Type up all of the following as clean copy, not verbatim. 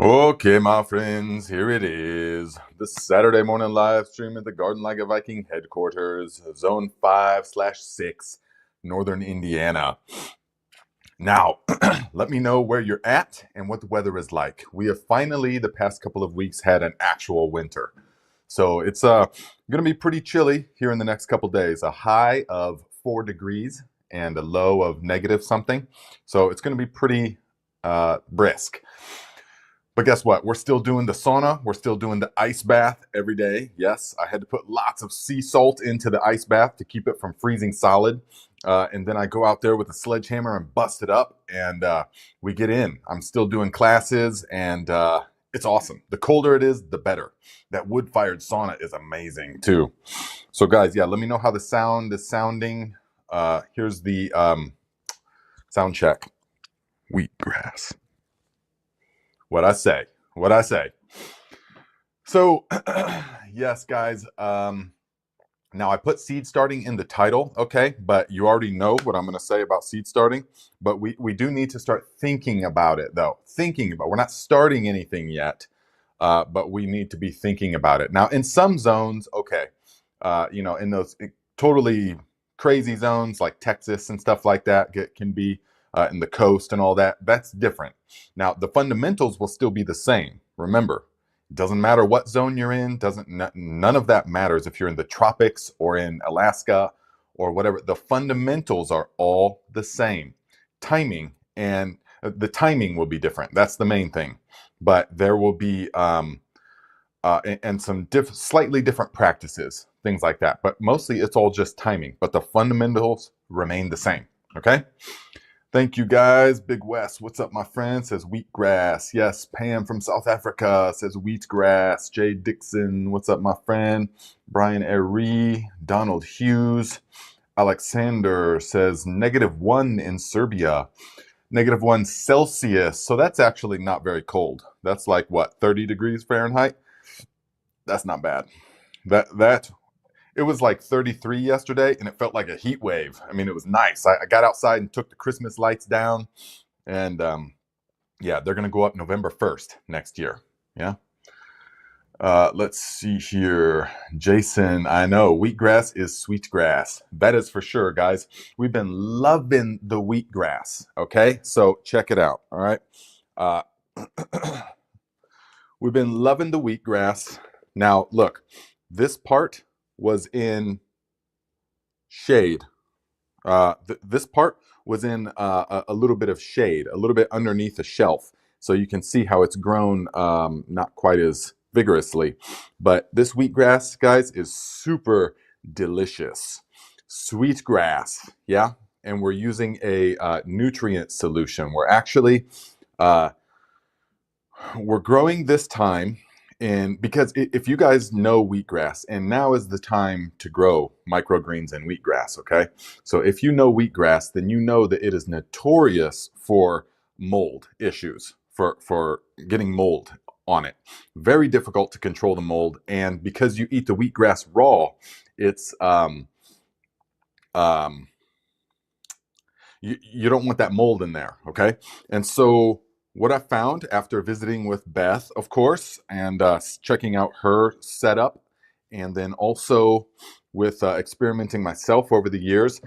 Okay, my friends, here it is. The Saturday morning live stream at the Garden Like a Viking headquarters, Zone 5/6, Northern Indiana. Now, let me know where you're at and what the weather is like. We have finally, the past couple of weeks, had an actual winter. So it's going to be pretty chilly here in the next couple days. A high of 4 degrees and a low of negative something. So it's going to be pretty brisk. But guess what? We're still doing the sauna. We're still doing the ice bath every day. Yes, I had to put lots of sea salt into the ice bath to keep it from freezing solid. And then I go out there with a sledgehammer and bust it up, and we get in. I'm still doing classes, and it's awesome. The colder it is, the better. That wood-fired sauna is amazing too. So guys, yeah, let me know how the sound is sounding. Here's the sound check. Wheatgrass. What I say. So, yes, guys. Now I put seed starting in the title, okay? But you already know what I'm going to say about seed starting. But we do need to start thinking about it, though. We're not starting anything yet, but we need to be thinking about it. Now, in some zones, okay, in those totally crazy zones like Texas and stuff like that, can be in the coast and all that, that's different. Now, the fundamentals will still be the same. Remember, it doesn't matter what zone you're in, none of that matters if you're in the tropics or in Alaska or whatever. The fundamentals are all the same. Timing and the timing will be different. That's the main thing. But there will be and some slightly different practices, things like that. But mostly it's all just timing. But the fundamentals remain the same. Okay? Thank you, guys. Big West, what's up, my friend? Says wheatgrass. Yes, Pam from South Africa says wheatgrass. Jay Dixon, what's up, my friend? Brian Eri, Donald Hughes. Alexander says -1 in Serbia. -1 Celsius. So that's actually not very cold. That's like, what, 30 degrees Fahrenheit? That's not bad. It was like 33 yesterday, and it felt like a heat wave. I mean, it was nice. I got outside and took the Christmas lights down, and yeah, they're going to go up November 1st next year. Yeah. Let's see here. Jason, I know wheatgrass is sweetgrass. That is for sure, guys. We've been loving the wheatgrass. Okay, so check it out. All right. We've been loving the wheatgrass. Now, look, this part was in shade. This part was in a little bit of shade, a little bit underneath a shelf. So you can see how it's grown not quite as vigorously. But this wheatgrass, guys, is super delicious. Sweetgrass, yeah? And we're using a nutrient solution. We're actually, we're growing this time. And because if you guys know wheatgrass, and now is the time to grow microgreens and wheatgrass, okay? So if you know wheatgrass, then you know that it is notorious for mold issues, for getting mold on it. Very difficult to control the mold, and because you eat the wheatgrass raw, it's you don't want that mold in there, okay? And so what I found after visiting with Beth, of course, and checking out her setup, and then also with experimenting myself over the years,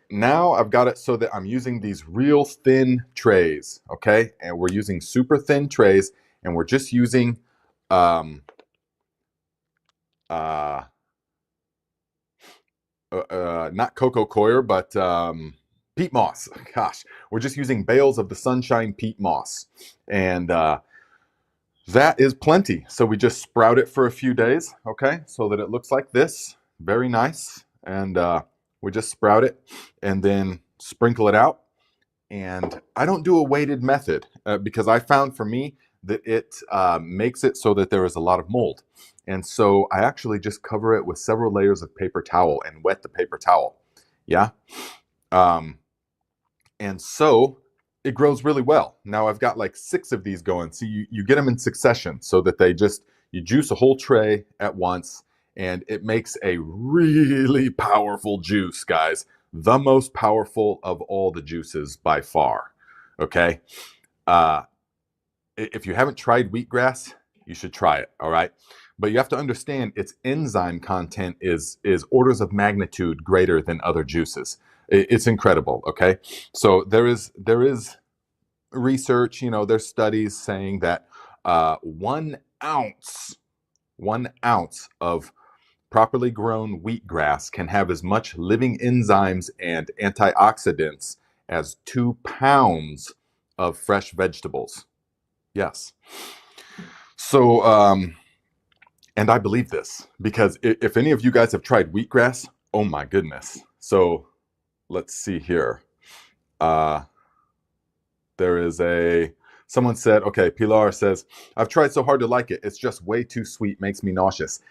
now I've got it so that I'm using these real thin trays, okay? And we're using super thin trays, and we're just using not coco coir, but peat moss. Gosh, we're just using bales of the sunshine peat moss, and that is plenty. So we just sprout it for a few days, okay, so that it looks like this. Very nice. And we just sprout it and then sprinkle it out. And I don't do a weighted method because I found for me that it makes it so that there is a lot of mold. And so I actually just cover it with several layers of paper towel and wet the paper towel. Yeah. And so it grows really well. Now I've got like 6 of these going. So you get them in succession so that you juice a whole tray at once, and it makes a really powerful juice, guys. The most powerful of all the juices by far. Okay. if you haven't tried wheatgrass, you should try it. All right. But you have to understand its enzyme content is orders of magnitude greater than other juices. It's incredible. Okay. So there is research, there's studies saying that 1 ounce of properly grown wheatgrass can have as much living enzymes and antioxidants as 2 pounds of fresh vegetables. Yes. So, and I believe this because if any of you guys have tried wheatgrass, oh my goodness. So let's see here. There is someone said, okay, Pilar says, I've tried so hard to like it. It's just way too sweet, makes me nauseous.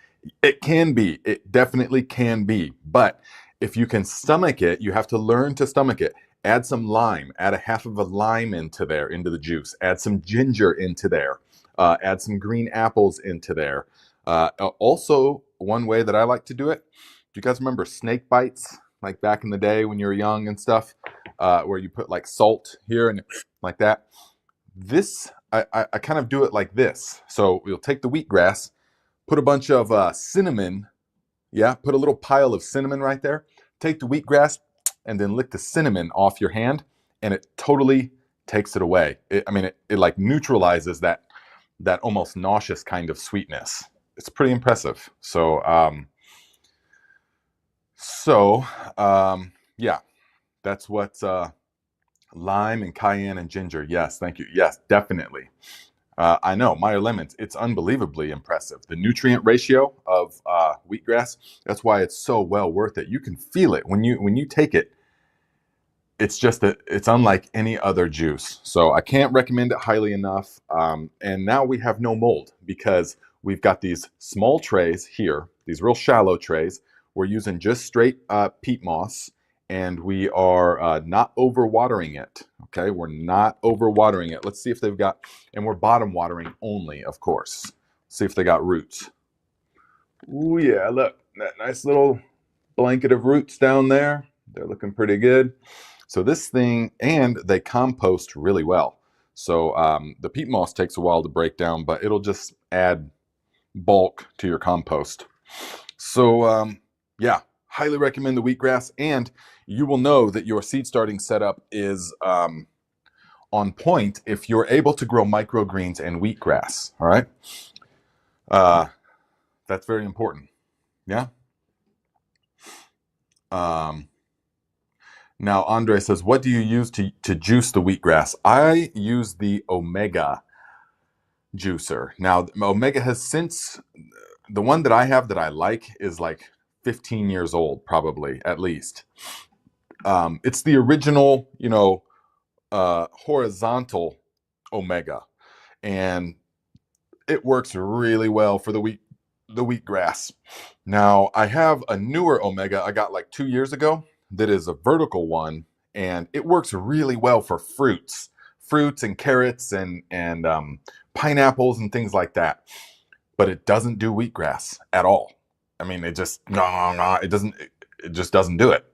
It can be. It definitely can be. But if you can stomach it, you have to learn to stomach it. Add some lime. Add a half of a lime into the juice. Add some ginger into there. Add some green apples into there. Also, one way that I like to do it, do you guys remember snake bites? Like back in the day when you were young and stuff, where you put like salt here and like that. This, I kind of do it like this. So we'll take the wheatgrass, put a bunch of cinnamon, put a little pile of cinnamon right there. Take the wheatgrass and then lick the cinnamon off your hand, and it totally takes it away. It like neutralizes that almost nauseous kind of sweetness. It's pretty impressive. So, that's what lime and cayenne and ginger. Yes, thank you. Yes, definitely. I know, Meyer lemons, it's unbelievably impressive. The nutrient ratio of wheatgrass, that's why it's so well worth it. You can feel it when you take it. It's just it's unlike any other juice. So I can't recommend it highly enough. And now we have no mold because we've got these small trays here, these real shallow trays. We're using just straight peat moss, and we are not overwatering it. Okay, we're not overwatering it. Let's see if they've got, and we're bottom watering only, of course. See if they got roots. Ooh, yeah, look, that nice little blanket of roots down there. They're looking pretty good. So this thing, and they compost really well. So the peat moss takes a while to break down, but it'll just add bulk to your compost. So highly recommend the wheatgrass, and you will know that your seed starting setup is on point if you're able to grow microgreens and wheatgrass. All right, that's very important. Yeah. Now Andre says, what do you use to juice the wheatgrass? I use the Omega juicer. Now Omega has since, the one that I have that I like is like 15 years old, probably, at least. It's the original, horizontal Omega, and it works really well for the wheatgrass. Now I have a newer Omega I got like 2 years ago that is a vertical one, and it works really well for fruits and carrots and pineapples and things like that. But it doesn't do wheatgrass at all. I mean, it just it just doesn't do it.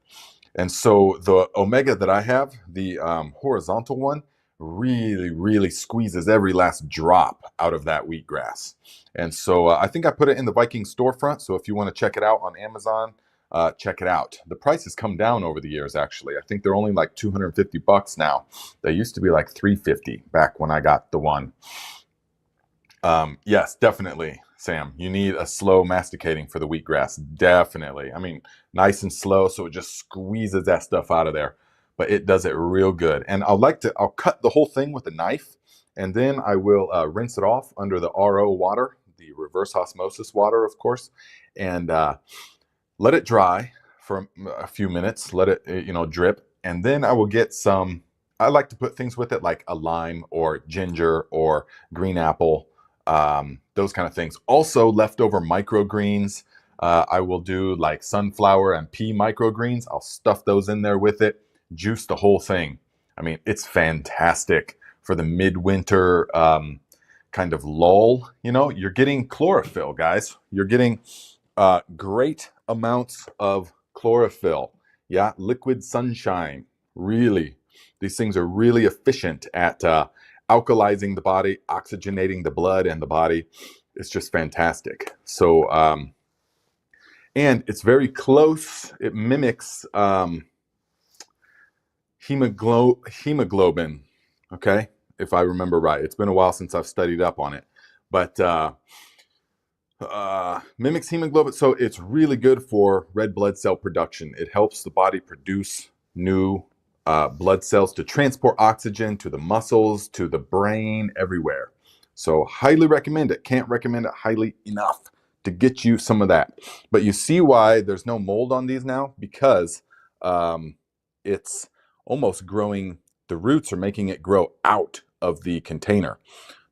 And so the Omega that I have, the horizontal one, really, really squeezes every last drop out of that wheatgrass. And so I think I put it in the Viking storefront. So if you want to check it out on Amazon, check it out. The price has come down over the years, actually. I think they're only like $250 now. They used to be like $350 back when I got the one. Yes, definitely, Sam. You need a slow masticating for the wheatgrass. Definitely. I mean, nice and slow, so it just squeezes that stuff out of there. But it does it real good. And I'll cut the whole thing with a knife, and then I will rinse it off under the RO water, the reverse osmosis water, of course, and let it dry for a few minutes. Let it, drip, and then I will get some. I like to put things with it like a lime or ginger or green apple. Those kind of things. Also, leftover microgreens. I will do like sunflower and pea microgreens. I'll stuff those in there with it, juice the whole thing. I mean, it's fantastic for the midwinter kind of lull. You're getting chlorophyll, guys. You're getting great amounts of chlorophyll. Yeah, liquid sunshine. Really, these things are really efficient at alkalizing the body, oxygenating the blood and the body. It's just fantastic. So, and it's very close. It mimics hemoglobin, okay, if I remember right. It's been a while since I've studied up on it, but mimics hemoglobin. So it's really good for red blood cell production. It helps the body produce new blood cells to transport oxygen to the muscles, to the brain, everywhere. So highly recommend it. Can't recommend it highly enough to get you some of that. But you see why there's no mold on these now? Because it's almost growing, the roots are making it grow out of the container.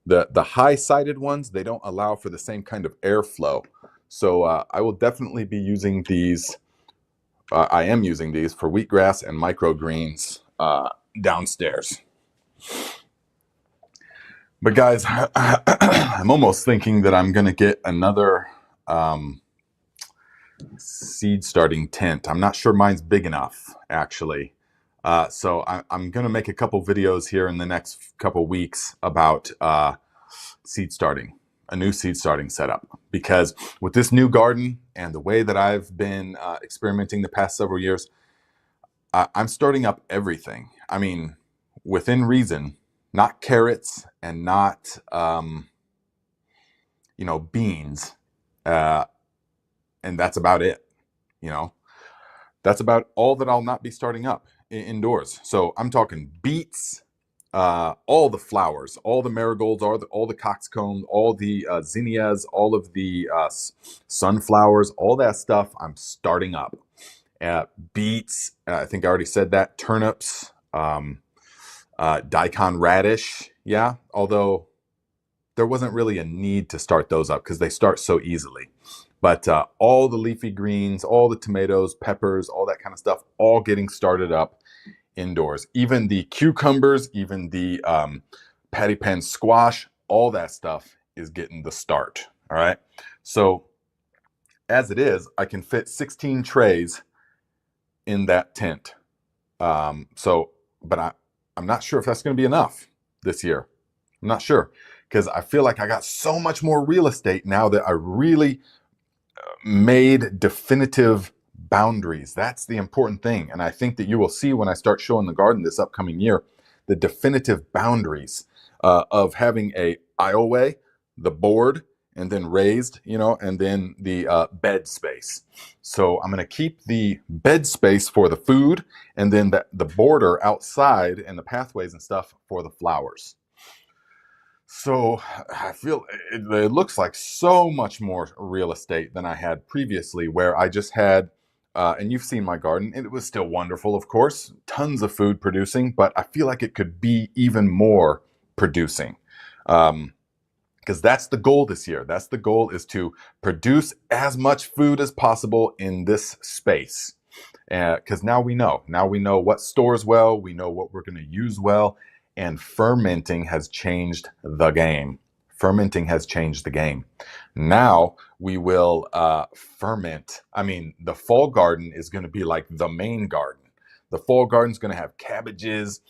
The high-sided ones, they don't allow for the same kind of airflow. So I will definitely be using these. I am using these for wheatgrass and microgreens downstairs. But guys, I'm almost thinking that I'm going to get another seed starting tent. I'm not sure mine's big enough, actually. So I'm going to make a couple videos here in the next couple weeks about seed starting, a new seed starting setup. Because with this new garden and the way that I've been experimenting the past several years, I'm starting up everything. I mean, within reason, not carrots and not, beans. And that's about it. That's about all that I'll not be starting up indoors. So I'm talking beets, all the flowers, all the marigolds, all the coxcombs, all the zinnias, all of the sunflowers, all that stuff I'm starting up. Beets, I think I already said that. Turnips, daikon radish, yeah. Although there wasn't really a need to start those up because they start so easily. But all the leafy greens, all the tomatoes, peppers, all that kind of stuff, all getting started up indoors. Even the cucumbers, even the patty pan squash, all that stuff is getting the start. All right. So as it is, I can fit 16 trays in that tent. But I'm not sure if that's going to be enough this year. I'm not sure, because I feel like I got so much more real estate now that I really made definitive boundaries. That's the important thing. And I think that you will see when I start showing the garden this upcoming year, the definitive boundaries of having a aisleway, the board, and then raised, and then the bed space. So I'm going to keep the bed space for the food, and then the border outside and the pathways and stuff for the flowers. So I feel it looks like so much more real estate than I had previously, where I just had, and you've seen my garden, and it was still wonderful, of course, tons of food producing, but I feel like it could be even more producing. Because that's the goal this year. That's the goal, is to produce as much food as possible in this space. Because now we know what stores well, we know what we're going to use well, and fermenting has changed the game. Fermenting has changed the game. Now we will ferment. I mean, the fall garden is going to be like the main garden. The fall garden is going to have cabbages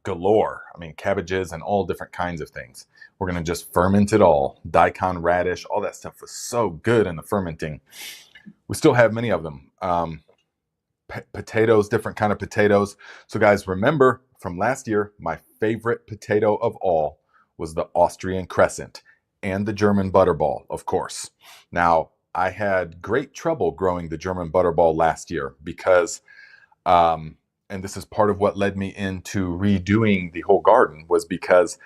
galore. I mean, cabbages and all different kinds of things. We're going to just ferment it all. Daikon radish, all that stuff was so good in the fermenting. We still have many of them. Potatoes, different kind of potatoes. So guys, remember from last year, my favorite potato of all was the Austrian crescent and the German butterball, of course. Now, I had great trouble growing the German butterball last year because, and this is part of what led me into redoing the whole garden, was because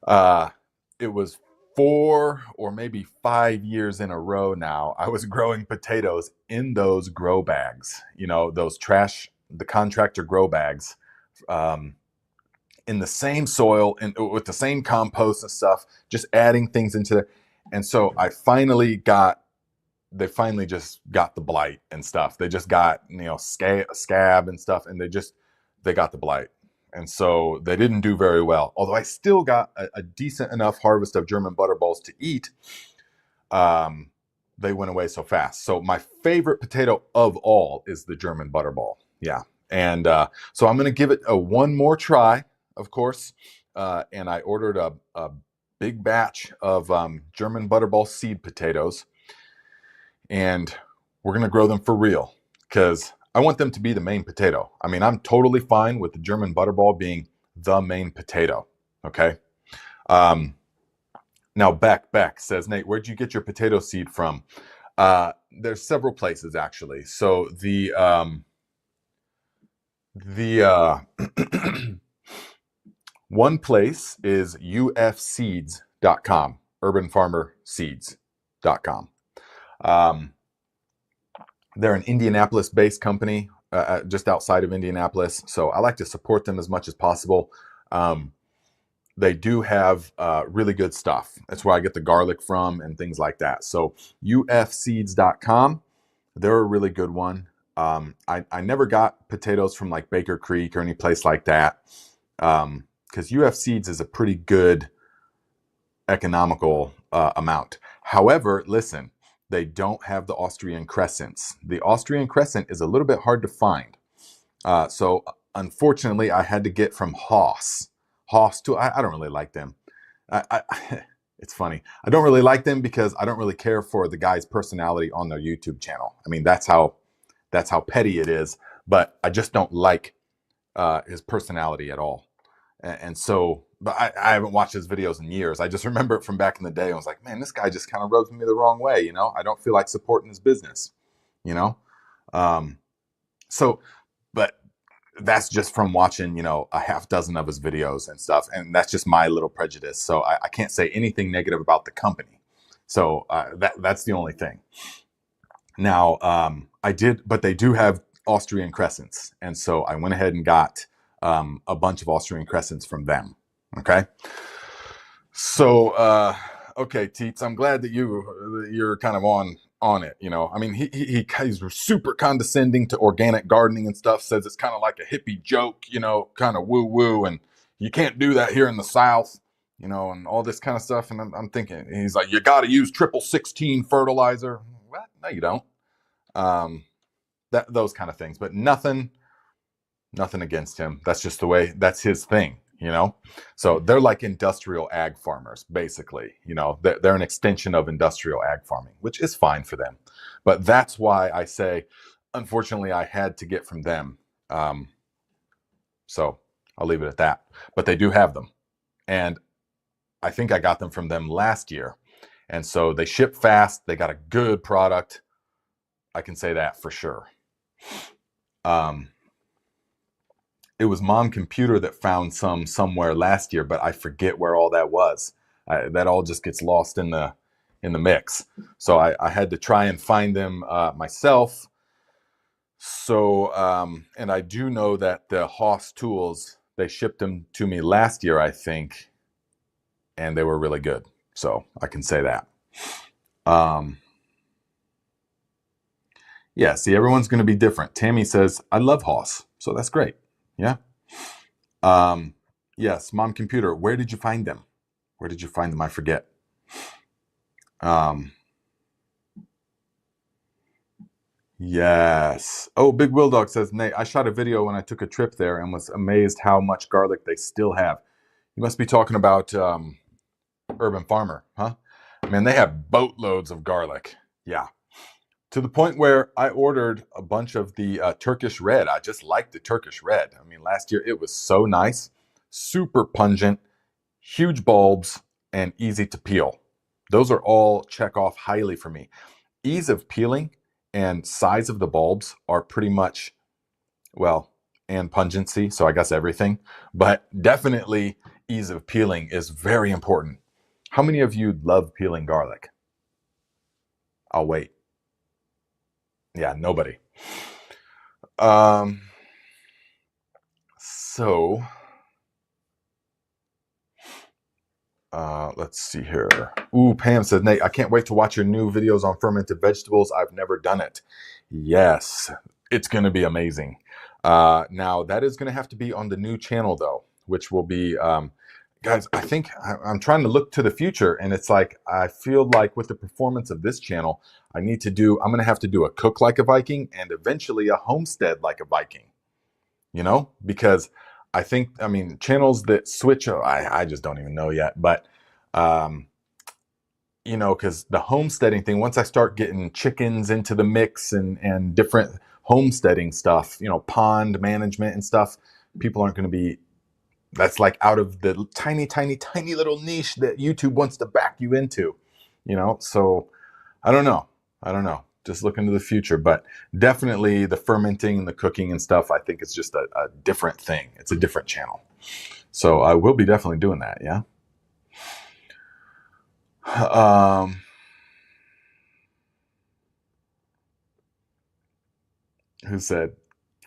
it was 4 or maybe 5 years in a row now, I was growing potatoes in those grow bags, those the contractor grow bags, in the same soil and with the same compost and stuff, just adding things into it. And so they finally just got the blight and stuff. They just got, scab and stuff, and they got the blight. And so they didn't do very well. Although I still got a decent enough harvest of German butterballs to eat, they went away so fast. So my favorite potato of all is the German butterball. Yeah. And so I'm going to give it one more try, of course. and I ordered a big batch of German butterball seed potatoes, and we're going to grow them for real because I want them to be the main potato. I mean, I'm totally fine with the German butterball being the main potato. Okay. Now Beck says, Nate, where'd you get your potato seed from? There's several places actually. So the one place is ufseeds.com, urbanfarmerseeds.com. They're an Indianapolis-based company, just outside of Indianapolis. So I like to support them as much as possible. They do have really good stuff. That's where I get the garlic from and things like that. So ufseeds.com, they're a really good one. I never got potatoes from like Baker Creek or any place like that, because UF Seeds is a pretty good economical amount. However, listen, they don't have the Austrian crescents. The Austrian crescent is a little bit hard to find. So unfortunately, I had to get from Haas. Haas too. I don't really like them. It's funny. I don't really like them because I don't really care for the guy's personality on their YouTube channel. I mean, that's how petty it is. But I just don't like his personality at all. And so, but I haven't watched his videos in years. I just remember it from back in the day. I was like, man, this guy just kind of rubs me the wrong way. You know, I don't feel like supporting his business. You know, but that's just from watching, you know, a half dozen of his videos and stuff. And that's just my little prejudice. So I can't say anything negative about the company. So that's the only thing. Now, but they do have Austrian crescents. And so I went ahead and got a bunch of Austrian crescents from them. Okay. So, okay, Teets, I'm glad that you're kind of on it. You know, I mean, he's super condescending to organic gardening and stuff, says it's kind of like a hippie joke, you know, kind of woo woo. And you can't do that here in the South, you know, and all this kind of stuff. And I'm thinking, he's like, you got to use 16 fertilizer. What? No, you don't. Those kind of things, but nothing against him. That's just the way, that's his thing, you know? So they're like industrial ag farmers, basically, you know, they're an extension of industrial ag farming, which is fine for them. But that's why I say, unfortunately, I had to get from them. So I'll leave it at that, but they do have them. And I think I got them from them last year. And so they ship fast. They got a good product. I can say that for sure. It was Mom Computer that found some somewhere last year, but I forget where all that was. That all just gets lost in the mix. So I had to try and find them myself. So, and I do know that the Haas tools, they shipped them to me last year, I think, and they were really good. So I can say that. Yeah, see, everyone's going to be different. Tammy says, I love Haas. So that's great. Yeah. Yes, Mom Computer, where did you find them? Where did you find them? I forget. Yes. Oh, Big Will Dog says, Nate, I shot a video when I took a trip there and was amazed how much garlic they still have. You must be talking about Urban Farmer, huh? Man, they have boatloads of garlic. Yeah. To the point where I ordered a bunch of the Turkish Red. I just like the Turkish Red. I mean, last year it was so nice, super pungent, huge bulbs, and easy to peel. Those are all check off highly for me. Ease of peeling and size of the bulbs are pretty much, well, and pungency, so I guess everything. But definitely ease of peeling is very important. How many of you love peeling garlic? I'll wait. Yeah, nobody. So let's see here. Ooh, Pam says, Nate, I can't wait to watch your new videos on fermented vegetables. I've never done it. Yes, it's going to be amazing. Now that is going to have to be on the new channel though, which will be, guys, I think I'm trying to look to the future, and it's like, I feel like with the performance of this channel, I'm going to have to do a cook like a Viking and eventually a homestead like a Viking, you know, because I think, I mean, channels that switch, I just don't even know yet. But, you know, because the homesteading thing, once I start getting chickens into the mix and different homesteading stuff, you know, pond management and stuff, people aren't going to be, that's like out of the tiny, tiny, tiny little niche that YouTube wants to back you into, you know? So I don't know. I don't know. Just look into the future, but definitely the fermenting and the cooking and stuff, I think it's just a different thing. It's a different channel. So I will be definitely doing that. Yeah. Who said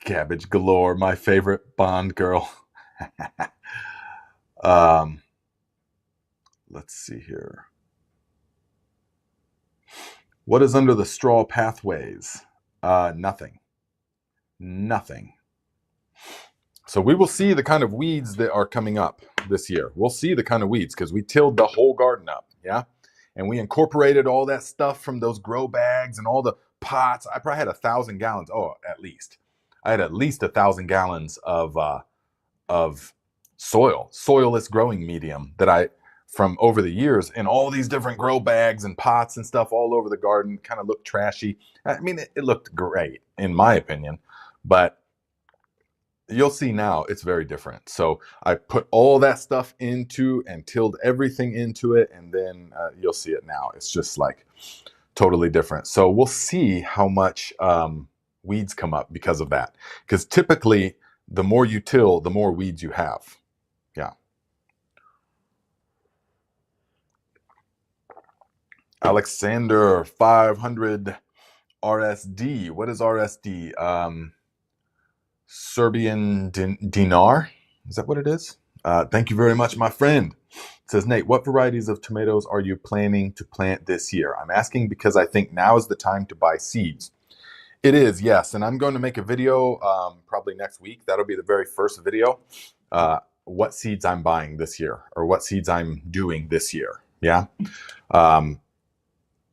cabbage galore, my favorite Bond girl? Let's see here. What is under the straw pathways? Nothing. Nothing. So we will see the kind of weeds that are coming up this year. We'll see the kind of weeds because we tilled the whole garden up, yeah? And we incorporated all that stuff from those grow bags and all the pots. I probably had 1,000 gallons. Oh, at least. I had at least 1,000 gallons of soilless growing medium that I, from over the years, in all these different grow bags and pots and stuff all over the garden, kind of looked trashy. I mean, it looked great in my opinion, but you'll see now it's very different. So I put all that stuff into and tilled everything into it, and then you'll see it now. It's just like totally different. So we'll see how much weeds come up because of that. Because typically, the more you till, the more weeds you have. Yeah. Alexander 500 RSD. What is RSD? Serbian dinar. Is that what it is? Thank you very much, my friend. It says, Nate, what varieties of tomatoes are you planning to plant this year? I'm asking because I think now is the time to buy seeds. It is, yes. And I'm going to make a video probably next week. That'll be the very first video. What seeds I'm buying this year, or what seeds I'm doing this year. Yeah.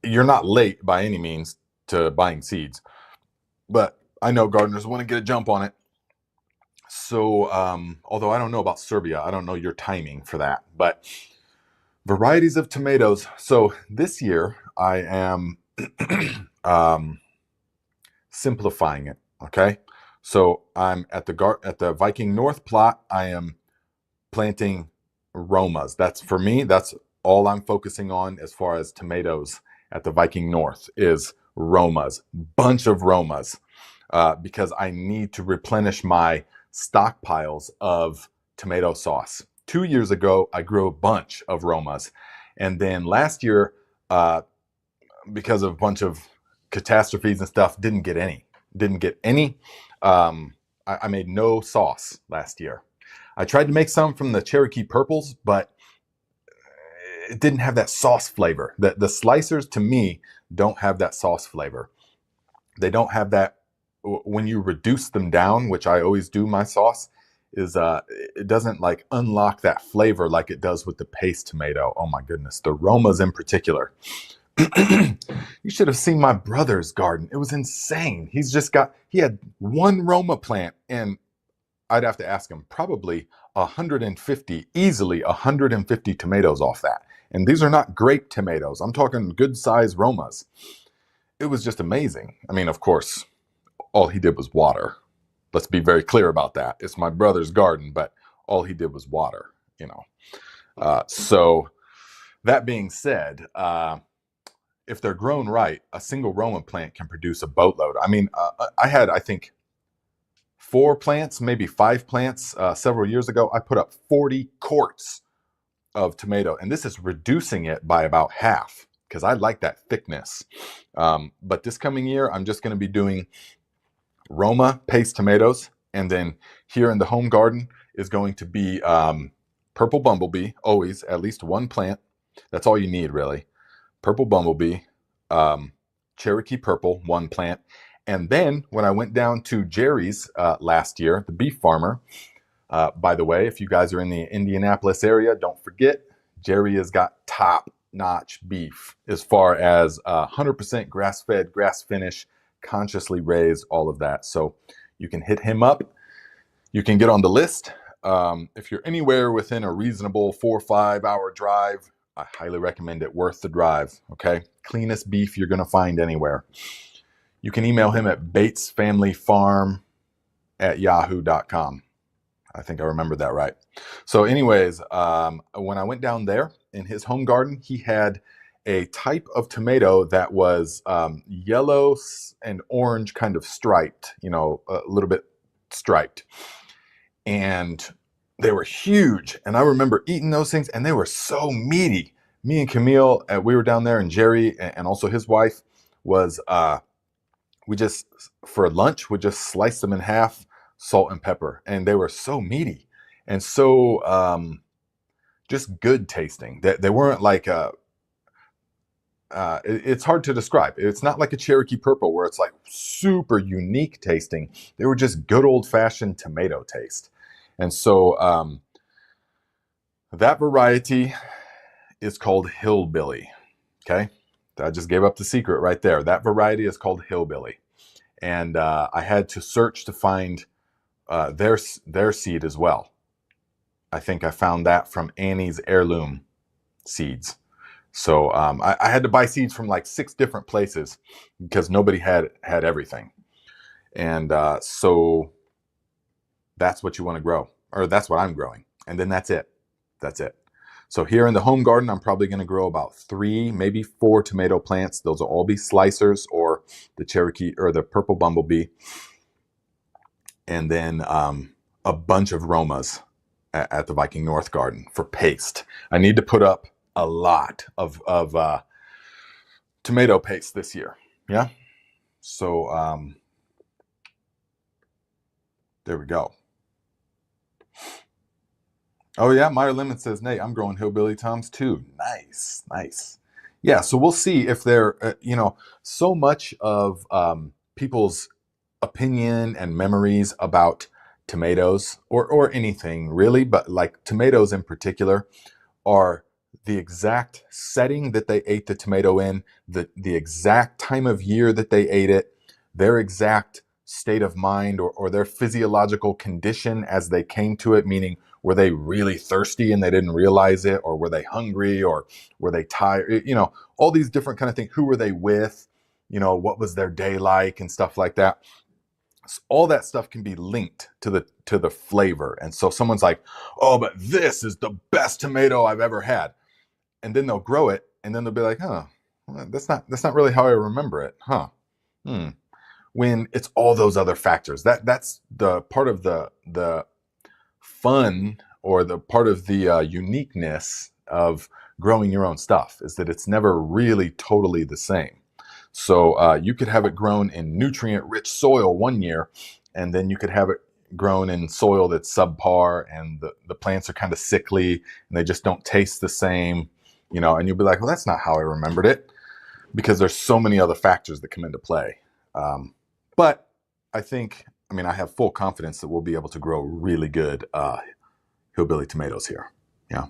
You're not late by any means to buying seeds, but I know gardeners want to get a jump on it. So, although I don't know about Serbia, I don't know your timing for that, but varieties of tomatoes. So this year I am simplifying it. Okay. So I'm at the Viking North plot. I am planting Romas. That's, for me, that's all I'm focusing on as far as tomatoes at the Viking North is Romas, bunch of Romas, because I need to replenish my stockpiles of tomato sauce. 2 years ago, I grew a bunch of Romas. And then last year, because of a bunch of catastrophes and stuff, didn't get any. I made no sauce last year. I tried to make some from the Cherokee Purples, but it didn't have that sauce flavor. The slicers, to me, don't have that sauce flavor. They don't have that. When you reduce them down, which I always do my sauce, is it doesn't like unlock that flavor like it does with the paste tomato. Oh my goodness, the Romas in particular. You should have seen my brother's garden. It was insane. He had one Roma plant, and I'd have to ask him, probably 150, easily 150 tomatoes off that. And these are not grape tomatoes. I'm talking good size Romas. It was just amazing. I mean, of course, all he did was water. Let's be very clear about that. It's my brother's garden, but all he did was water, you know. So that being said, if they're grown right, a single Roma plant can produce a boatload. I mean, I had, I think, 4 plants, maybe 5 plants several years ago. I put up 40 quarts of tomato, and this is reducing it by about half because I like that thickness. But this coming year, I'm just going to be doing Roma paste tomatoes, and then here in the home garden is going to be purple bumblebee, always at least 1 plant. That's all you need, really. Purple bumblebee, Cherokee purple, 1 plant. And then when I went down to Jerry's last year, the beef farmer, by the way, if you guys are in the Indianapolis area, don't forget, Jerry has got top-notch beef as far as 100% grass-fed, grass-finished, consciously raised, all of that. So you can hit him up. You can get on the list. If you're anywhere within a reasonable 4 or 5 hour drive, I highly recommend it. Worth the drive. Okay, cleanest beef you're going to find anywhere. You can email him at batesfamilyfarm@yahoo.com. I think I remembered that right. So anyways, when I went down there in his home garden, he had a type of tomato that was yellow and orange kind of striped, you know, a little bit striped. And they were huge. And I remember eating those things, and they were so meaty. Me and Camille, we were down there, and Jerry and also his wife was, we just, for lunch, we just sliced them in half, salt and pepper. And they were so meaty and so just good tasting. They weren't like it's hard to describe. It's not like a Cherokee Purple where it's like super unique tasting. They were just good old-fashioned tomato taste. And so that variety is called Hillbilly. Okay, I just gave up the secret right there. That variety is called Hillbilly. And I had to search to find their seed as well. I think I found that from Annie's Heirloom Seeds. So I had to buy seeds from like 6 different places because nobody had everything. And so that's what you want to grow, or that's what I'm growing. And then that's it. That's it. So here in the home garden, I'm probably going to grow about 3, maybe 4 tomato plants. Those will all be slicers or the Cherokee or the purple bumblebee. And then a bunch of Romas at the Viking North garden for paste. I need to put up a lot of tomato paste this year. Yeah. So there we go. Oh yeah, Meyer Lemon says, Nate, I'm growing hillbilly toms too. Nice, nice. Yeah, so we'll see if they're, you know, so much of people's opinion and memories about tomatoes or anything really, but like tomatoes in particular, are the exact setting that they ate the tomato in, the exact time of year that they ate it, their exact state of mind or their physiological condition as they came to it, meaning were they really thirsty and they didn't realize it, or were they hungry, or were they tired, you know, all these different kind of things. Who were they with, you know, what was their day like and stuff like that. So all that stuff can be linked to the flavor. And so someone's like, oh, but this is the best tomato I've ever had. And then they'll grow it and then they'll be like, huh, well, that's not really how I remember it. Huh. When it's all those other factors. That's the part of the fun, or the part of the uniqueness of growing your own stuff, is that it's never really totally the same. So you could have it grown in nutrient-rich soil one year, and then you could have it grown in soil that's subpar, and the plants are kind of sickly, and they just don't taste the same, you know, and you'll be like, well, that's not how I remembered it, because there's so many other factors that come into play. But I have full confidence that we'll be able to grow really good hillbilly tomatoes here. Yeah.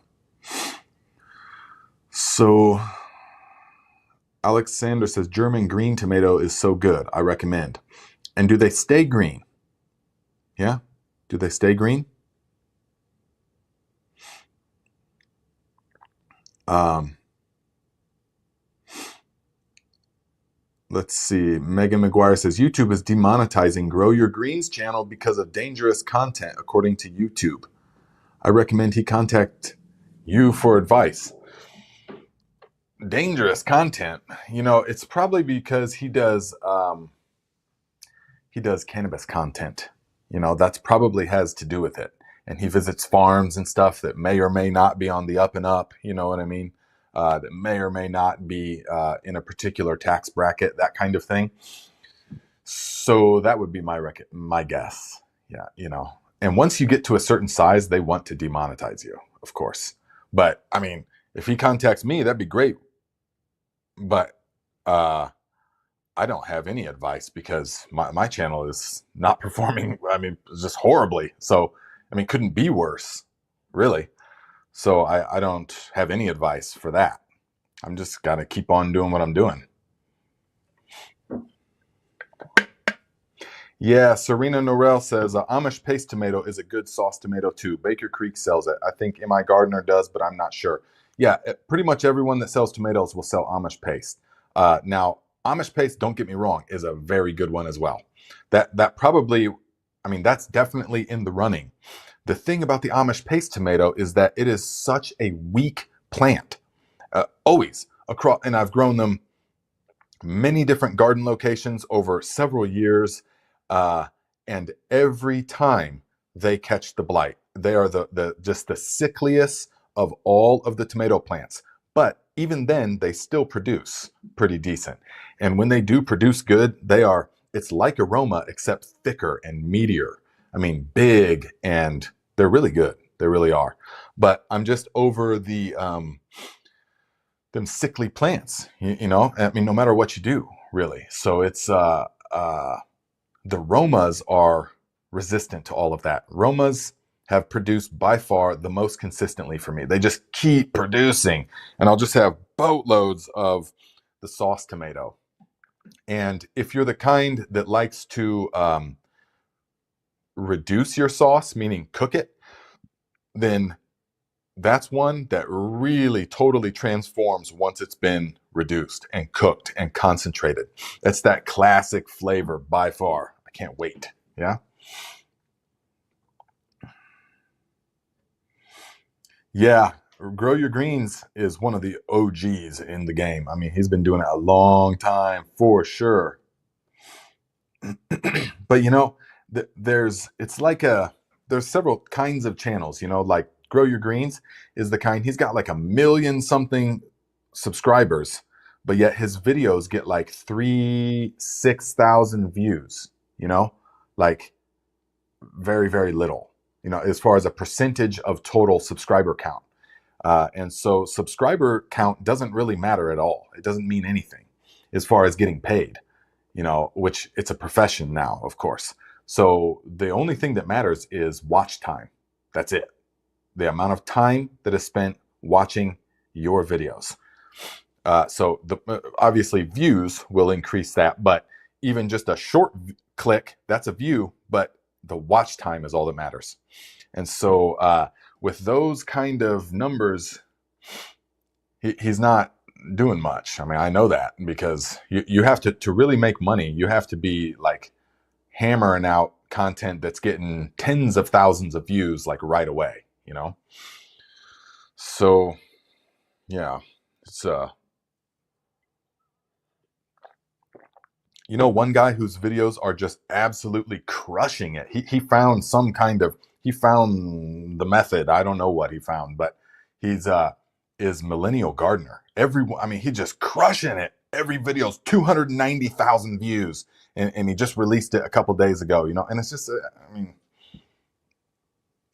So Alexander says, German green tomato is so good. I recommend. And do they stay green? Yeah. Do they stay green? Let's see. Megan McGuire says, YouTube is demonetizing Grow Your Greens channel because of dangerous content, according to YouTube. I recommend he contact you for advice. Dangerous content. You know, it's probably because he does cannabis content. You know, that's probably has to do with it. And he visits farms and stuff that may or may not be on the up and up. You know what I mean? That may or may not be in a particular tax bracket, that kind of thing. So that would be my guess. Yeah, you know. And once you get to a certain size, they want to demonetize you, of course. But I mean, if he contacts me, that'd be great. But I don't have any advice because my channel is not performing. I mean, just horribly. So, I mean, couldn't be worse, really. So I don't have any advice for that. I'm just got to keep on doing what I'm doing. Yeah, Serena Norell says Amish paste tomato is a good sauce tomato too. Baker Creek sells it. I think MI Gardener does, but I'm not sure. Yeah, pretty much everyone that sells tomatoes will sell Amish paste. Now, Amish paste, don't get me wrong, is a very good one as well. That probably, I mean, that's definitely in the running. The thing about the Amish paste tomato is that it is such a weak plant. Always across, and I've grown them many different garden locations over several years, uh, and every time they catch the blight, they are the just the sickliest of all of the tomato plants. But even then, they still produce pretty decent. And when they do produce good, it's like aroma except thicker and meatier. I mean, big, and they're really good. They really are. But I'm just over them sickly plants, you know. I mean, no matter what you do, really. So it's the Romas are resistant to all of that. Romas have produced by far the most consistently for me. They just keep producing, and I'll just have boatloads of the sauce tomato. And if you're the kind that likes to reduce your sauce, meaning cook it, then that's one that really totally transforms once it's been reduced and cooked and concentrated. That's that classic flavor by far. I can't wait. Yeah. Yeah. Grow Your Greens is one of the OGs in the game. I mean, he's been doing it a long time for sure. But you know, there's several kinds of channels, you know, like Grow Your Greens is the kind, he's got like 1 million something subscribers, but yet his videos get like 6,000 views, you know, like very, very little, you know, as far as a percentage of total subscriber count. And so subscriber count doesn't really matter at all. It doesn't mean anything as far as getting paid, you know, which it's a profession now, of course. So the only thing that matters is watch time. That's it. The amount of time that is spent watching your videos. Obviously views will increase that, but even just a short click, that's a view, but the watch time is all that matters. And so with those kind of numbers, he's not doing much. I mean, I know that because you have to really make money. You have to be like hammering out content that's getting tens of thousands of views like right away, you know? So yeah, it's you know, one guy whose videos are just absolutely crushing it. He found he found the method. I don't know what he found, but he's is Millennial Gardener. I mean, he just crushing it. Every video's 290,000 views, and he just released it a couple days ago. You know, and it's just,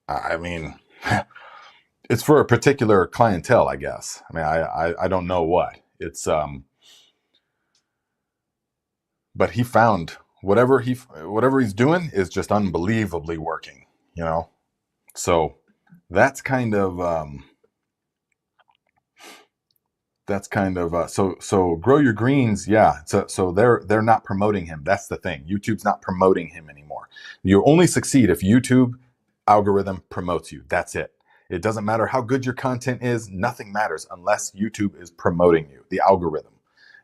I mean, it's for a particular clientele, I guess. I mean, I don't know what it's but he found whatever he's doing is just unbelievably working, you know. So that's kind of so Grow Your Greens, yeah. So they're not promoting him. That's the thing. YouTube's not promoting him anymore. You only succeed if YouTube algorithm promotes you. That's it. It doesn't matter how good your content is. Nothing matters unless YouTube is promoting you. The algorithm.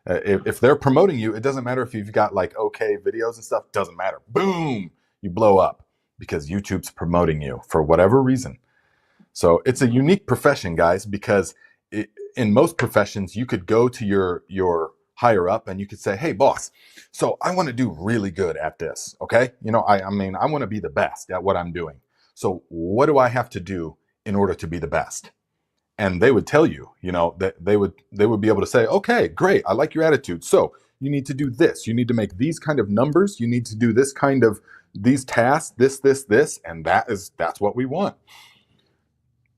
If they're promoting you, it doesn't matter if you've got like okay videos and stuff. Doesn't matter. Boom, you blow up because YouTube's promoting you for whatever reason. So it's a unique profession, guys, because in most professions, you could go to your higher up and you could say, "Hey, boss, so I want to do really good at this. Okay, you know, I mean, I want to be the best at what I'm doing. So what do I have to do in order to be the best?" And they would tell you, you know, that they would be able to say, "Okay, great, I like your attitude. So you need to do this. You need to make these kind of numbers. You need to do this kind of these tasks, this, and that's what we want."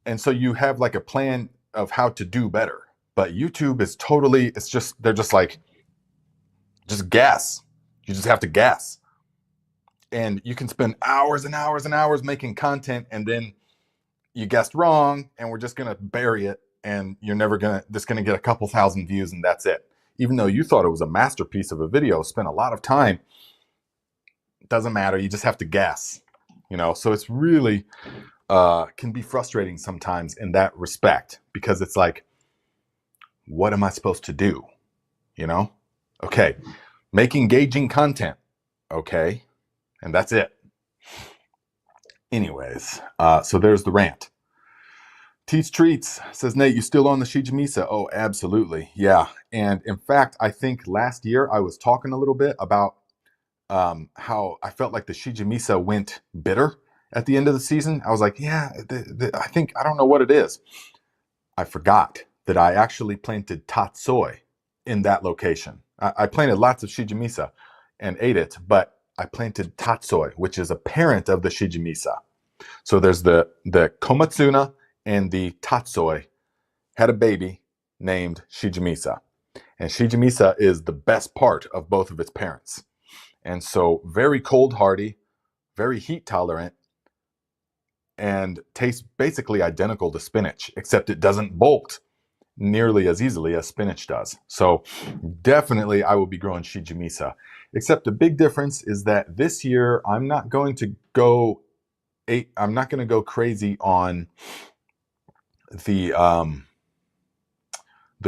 And so you have like a plan of how to do better. But YouTube is totally, they're just like, just guess. You just have to guess. And you can spend hours and hours and hours making content, and then you guessed wrong, and we're just going to bury it, and you're never just going to get a couple thousand views, and that's it. Even though you thought it was a masterpiece of a video, spent a lot of time doesn't matter. You just have to guess, so it's really can be frustrating sometimes in that respect, because it's like, what am I supposed to do? Okay, make engaging content. Okay, and that's it. Anyways, so there's the rant. Teach Treats says, Nate, you still on the Shiima? Oh, absolutely. Yeah. And in fact, I think last year I was talking a little bit about how I felt like the Shiima went bitter at the end of the season. I was like, yeah, I don't know what it is. I forgot that I actually planted tatsoi in that location. I planted lots of Shiima and ate it, but I planted tatsoi, which is a parent of the Shiima. So there's the komatsuna and the tatsoi had a baby named Shiima. And Shiima is the best part of both of its parents. And so very cold hardy, very heat tolerant, and tastes basically identical to spinach, except it doesn't bolt nearly as easily as spinach does. So definitely I will be growing Shiima. Except the big difference is that this year I'm not going to go crazy on the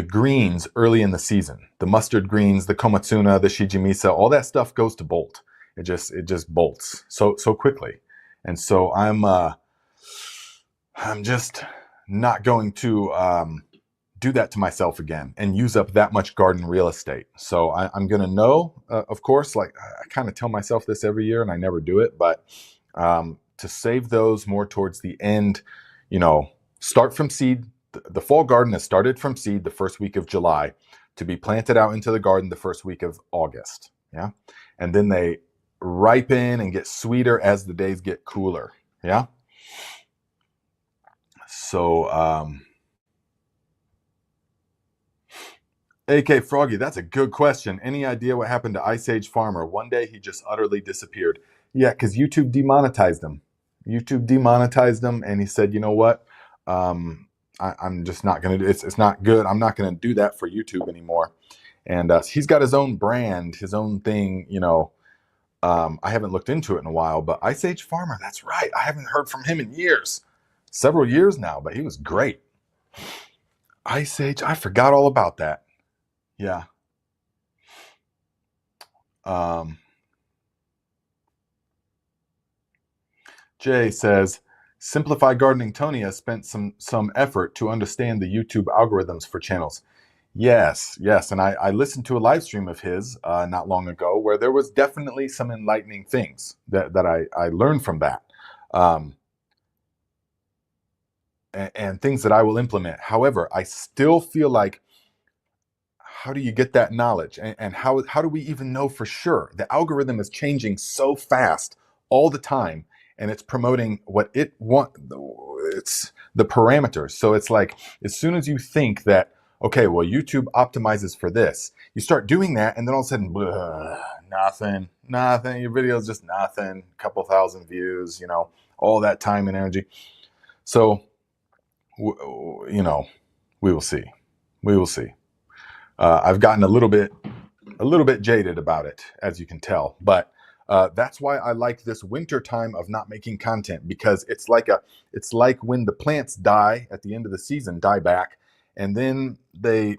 greens early in the season. The mustard greens, the komatsuna, the Shiima, all that stuff goes to bolt. It just bolts so quickly. And so I'm just not going to do that to myself again and use up that much garden real estate. So I'm going to know, of course, like I kind of tell myself this every year and I never do it, but to save those more towards the end, start from seed. The fall garden has started from seed the first week of July to be planted out into the garden the first week of August. Yeah. And then they ripen and get sweeter as the days get cooler. Yeah. So, AK Froggy, that's a good question. Any idea what happened to Ice Age Farmer? One day he just utterly disappeared. Yeah, because YouTube demonetized him. And he said, you know what? I'm just not going to do it. It's not good. I'm not going to do that for YouTube anymore. And he's got his own brand, his own thing, I haven't looked into it in a while, but Ice Age Farmer, that's right. I haven't heard from him in years. Several years now, but he was great. Ice Age, I forgot all about that. Yeah. Jay says, Simplify Gardening Tony has spent some effort to understand the YouTube algorithms for channels. Yes. And I listened to a live stream of his not long ago where there was definitely some enlightening things that I learned from that. And things that I will implement. However, I still feel like, how do you get that knowledge? And how do we even know for sure? The algorithm is changing so fast all the time, and it's promoting what it wants. It's the parameters. So it's like, as soon as you think that, okay, well, YouTube optimizes for this, you start doing that, and then all of a sudden, nothing. Your video is just nothing. A couple thousand views, all that time and energy. So, we will see. I've gotten a little bit jaded about it, as you can tell, but that's why I like this winter time of not making content, because it's like when the plants die at the end of the season, die back, and then they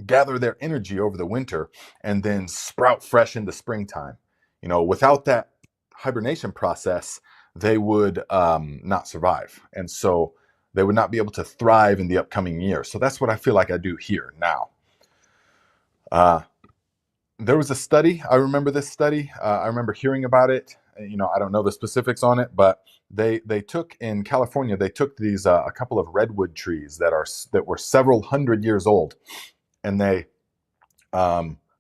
gather their energy over the winter and then sprout fresh in the springtime. Without that hibernation process, they would not survive, and so they would not be able to thrive in the upcoming year. So that's what I feel like I do here now. There was a study. I remember this study. I remember hearing about it. I don't know the specifics on it, but they took in California. They took these a couple of redwood trees that were several hundred years old, and they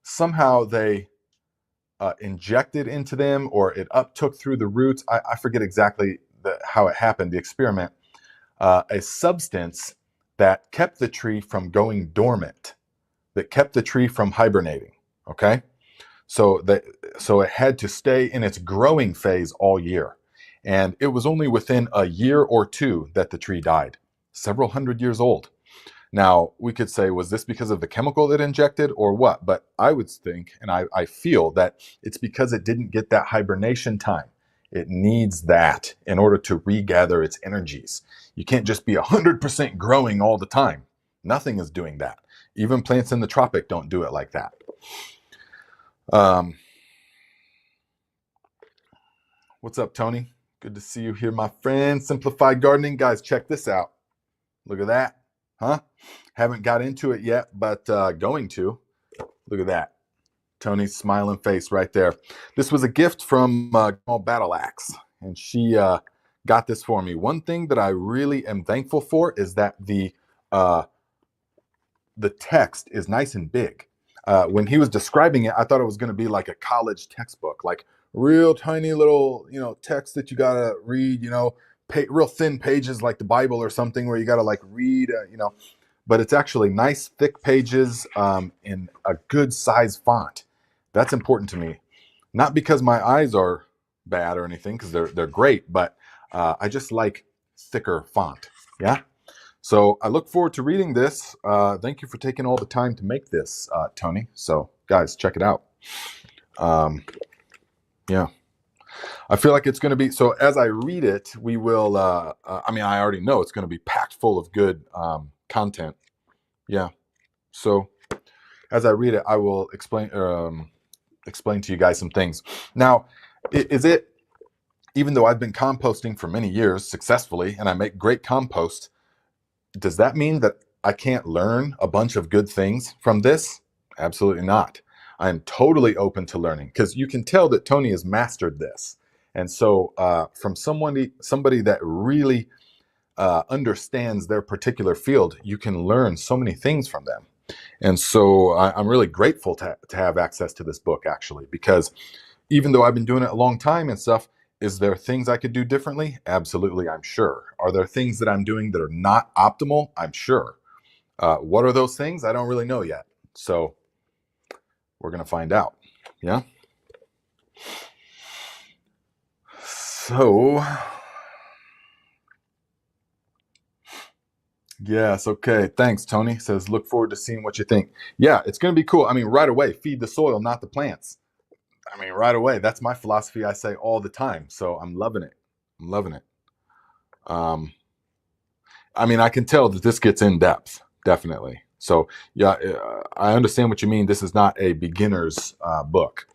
somehow they injected into them, or it uptook through the roots. I forget exactly how it happened. The experiment, a substance that kept the tree from going dormant, that kept the tree from hibernating. Okay, so it had to stay in its growing phase all year, and it was only within a year or two that the tree died. Several hundred years old. Now, we could say, was this because of the chemical it injected or what? But I would think, and I feel that it's because it didn't get that hibernation time. It needs that in order to regather its energies. You can't just be 100% growing all the time. Nothing is doing that. Even plants in the tropic don't do it like that. What's up, Tony? Good to see you here, my friend. Simplified Gardening. Guys, check this out. Look at that. Huh? Haven't got into it yet, but going to. Look at that. Tony's smiling face right there. This was a gift from Battle Axe, and she got this for me. One thing that I really am thankful for is that the text is nice and big. When he was describing it, I thought it was going to be like a college textbook, like real tiny little, text that you gotta read, real thin pages like the Bible or something where you gotta like read, But it's actually nice, thick pages in a good size font. That's important to me. Not because my eyes are bad or anything, because they're great, but I just like thicker font. Yeah. So I look forward to reading this. Thank you for taking all the time to make this, Tony. So guys, check it out. Yeah. I feel like it's going to be, so as I read it, we will, I already know it's going to be packed full of good content. Yeah. So as I read it, I will explain to you guys some things. Now, is it, even though I've been composting for many years successfully and I make great compost, does that mean that I can't learn a bunch of good things from this? Absolutely not. I am totally open to learning, because you can tell that Tony has mastered this. And so from somebody that really understands their particular field, you can learn so many things from them. And so I'm really grateful to have access to this book, actually, because even though I've been doing it a long time and stuff, is there things I could do differently? Absolutely, I'm sure. Are there things that I'm doing that are not optimal? I'm sure. What are those things? I don't really know yet. So we're going to find out. Yeah. So, yes, okay. Thanks, Tony. Says, look forward to seeing what you think. Yeah, it's going to be cool. I mean, right away, feed the soil, not the plants. I mean, right away. That's my philosophy. I say all the time. So I'm loving it. I'm loving it. I can tell that this gets in depth, definitely. So yeah, I understand what you mean. This is not a beginner's book,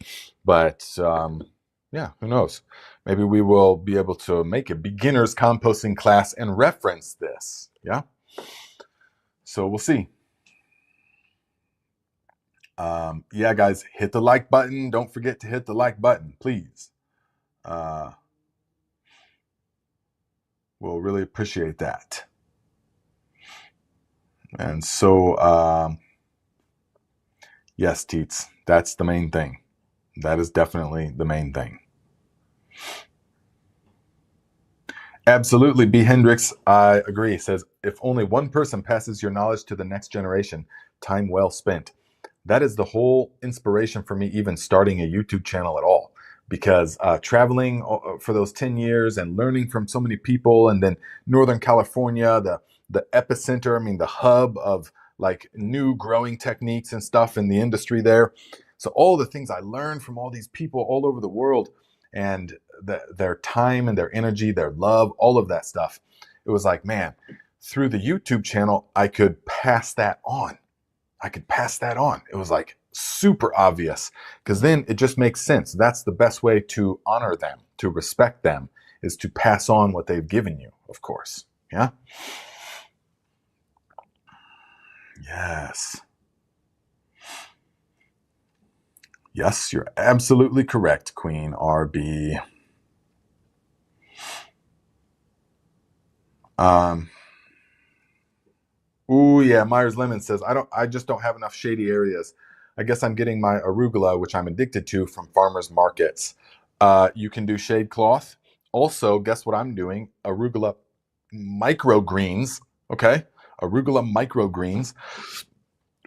but yeah, who knows? Maybe we will be able to make a beginner's composting class and reference this. Yeah. So we'll see. Yeah, guys, hit the like button. Don't forget to hit the like button, please. We'll really appreciate that. And so, yes, Teets, that's the main thing. That is definitely the main thing. Absolutely, B. Hendricks, I agree. Says, if only one person passes your knowledge to the next generation, time well spent. That is the whole inspiration for me even starting a YouTube channel at all. Because traveling for those 10 years and learning from so many people, and then Northern California, the epicenter, the hub of like new growing techniques and stuff in the industry there. So all the things I learned from all these people all over the world, and their time and their energy, their love, all of that stuff. It was like, man, through the YouTube channel, I could pass that on. It was like super obvious, because then it just makes sense. That's the best way to honor them, to respect them, is to pass on what they've given you, of course. Yeah. Yes. Yes, you're absolutely correct, Queen RB. Ooh, yeah, Myers Lemon says, I just don't have enough shady areas. I guess I'm getting my arugula, which I'm addicted to, from farmers markets. You can do shade cloth. Also, guess what I'm doing? Arugula microgreens, okay? Arugula microgreens,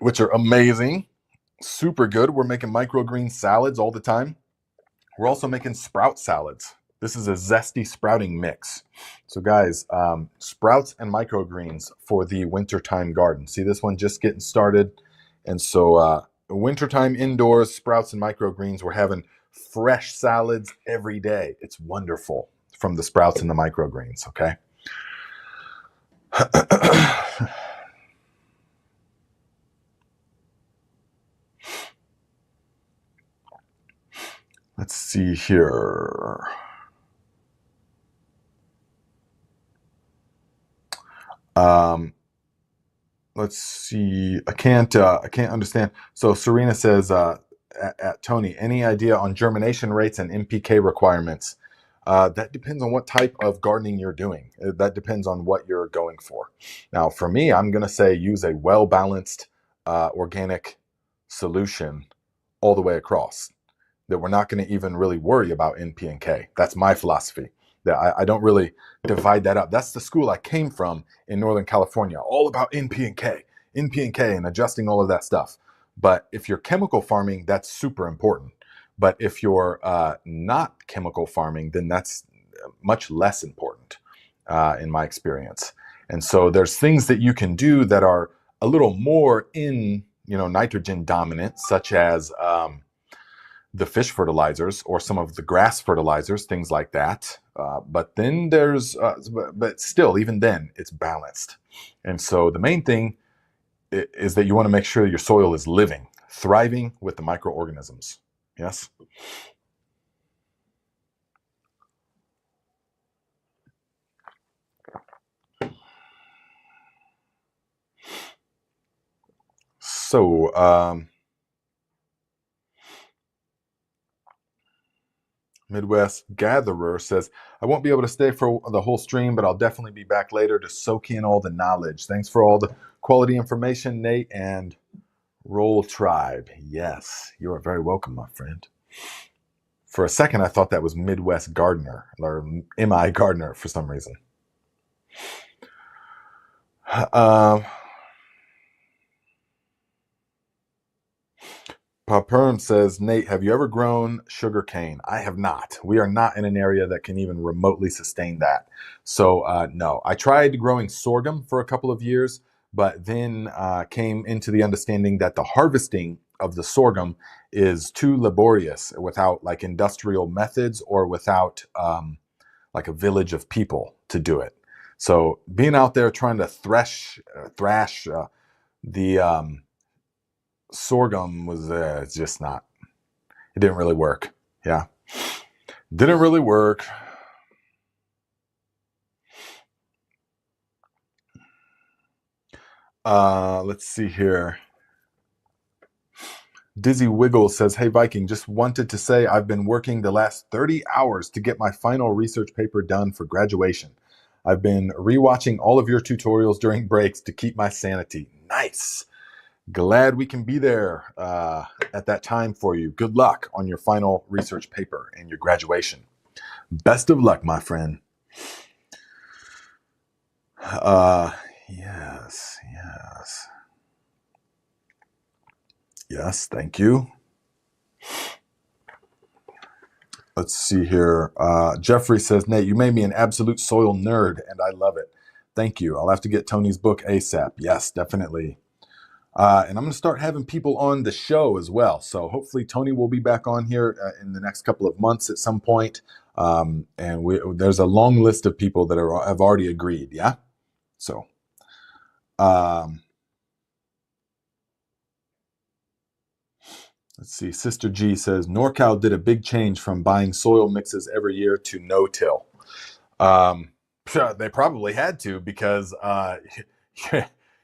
which are amazing, super good. We're making microgreen salads all the time. We're also making sprout salads. This is a zesty sprouting mix. So guys, sprouts and microgreens for the wintertime garden. See this one just getting started. And so wintertime indoors, sprouts and microgreens, we're having fresh salads every day. It's wonderful from the sprouts and the microgreens, okay? Let's see here. Let's see. I can't understand. So Serena says at Tony, any idea on germination rates and MPK requirements? That depends on what type of gardening you're doing. That depends on what you're going for. Now, for me, I'm going to say use a well-balanced organic solution all the way across. That we're not going to even really worry about NP and K. That's my philosophy. That I don't really divide that up. That's the school I came from in Northern California, all about NP and K and adjusting all of that stuff. But if you're chemical farming, that's super important. But if you're not chemical farming, then that's much less important in my experience. And so there's things that you can do that are a little more in, nitrogen dominant, such as the fish fertilizers or some of the grass fertilizers, things like that. But then there's, but still, even then, it's balanced. And so the main thing is that you want to make sure your soil is living, thriving with the microorganisms. Yes? So, Midwest Gatherer says, I won't be able to stay for the whole stream, but I'll definitely be back later to soak in all the knowledge. Thanks for all the quality information, Nate and Roll Tribe. Yes, you are very welcome, my friend. For a second, I thought that was Midwest Gardener, or MI Gardener for some reason. Paperm says, Nate, have you ever grown sugar cane? I have not. We are not in an area that can even remotely sustain that. So no, I tried growing sorghum for a couple of years, but then came into the understanding that the harvesting of the sorghum is too laborious without like industrial methods or without like a village of people to do it. So being out there trying to thrash the sorghum was just not, it didn't really work. Yeah, didn't really work. Let's see here. Dizzy Wiggle says, hey Viking, just wanted to say I've been working the last 30 hours to get my final research paper done for graduation. I've been rewatching all of your tutorials during breaks to keep my sanity. Nice. Glad we can be there at that time for you. Good luck on your final research paper and your graduation. Best of luck, my friend. Yes. Yes, thank you. Let's see here. Jeffrey says, Nate, you made me an absolute soil nerd, and I love it. Thank you. I'll have to get Tony's book ASAP. Yes, definitely. And I'm going to start having people on the show as well. So hopefully Tony will be back on here in the next couple of months at some point. And there's a long list of people that have already agreed. Yeah. So, let's see. Sister G says, NorCal did a big change from buying soil mixes every year to no-till. They probably had to because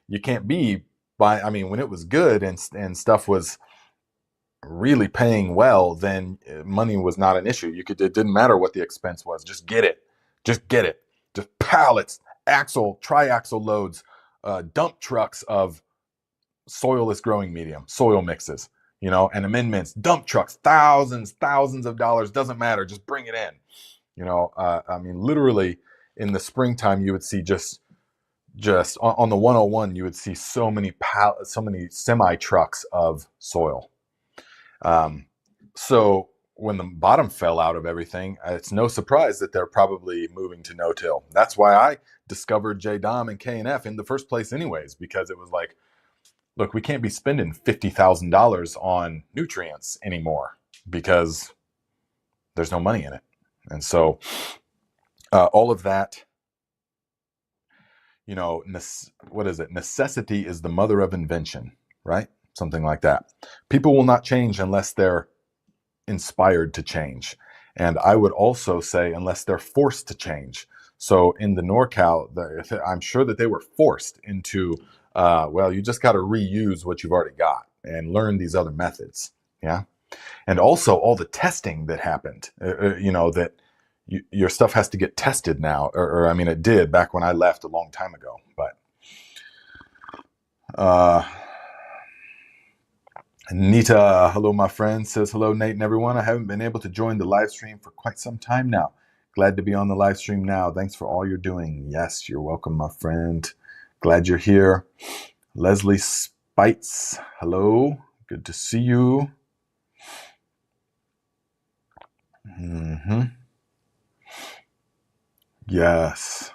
you can't be when it was good and stuff was really paying well, then money was not an issue. It didn't matter what the expense was. Just get it. Just pallets, triaxle loads, dump trucks of soilless growing medium, soil mixes, and amendments, dump trucks, thousands of dollars, doesn't matter. Just bring it in. Literally in the springtime, you would see just on the 101, you would see so many semi trucks of soil. So when the bottom fell out of everything, it's no surprise that they're probably moving to no-till. That's why I discovered J-Dom and K&F in the first place anyways, because it was like, look, we can't be spending $50,000 on nutrients anymore because there's no money in it. And so all of that, you know, what is it? Necessity is the mother of invention, right? Something like that. People will not change unless they're inspired to change. And I would also say unless they're forced to change. So in the NorCal, I'm sure that they were forced into, well, you just got to reuse what you've already got and learn these other methods. Yeah. And also all the testing that happened, you know, that your stuff has to get tested now, or I mean, it did back when I left a long time ago, but Nita, hello, my friend, says hello, Nate and everyone. I haven't been able to join the live stream for quite some time now. Glad to be on the live stream now. Thanks for all you're doing. Yes, you're welcome, my friend. Glad you're here. Leslie Spites, hello. Good to see you. Mm-hmm. Yes.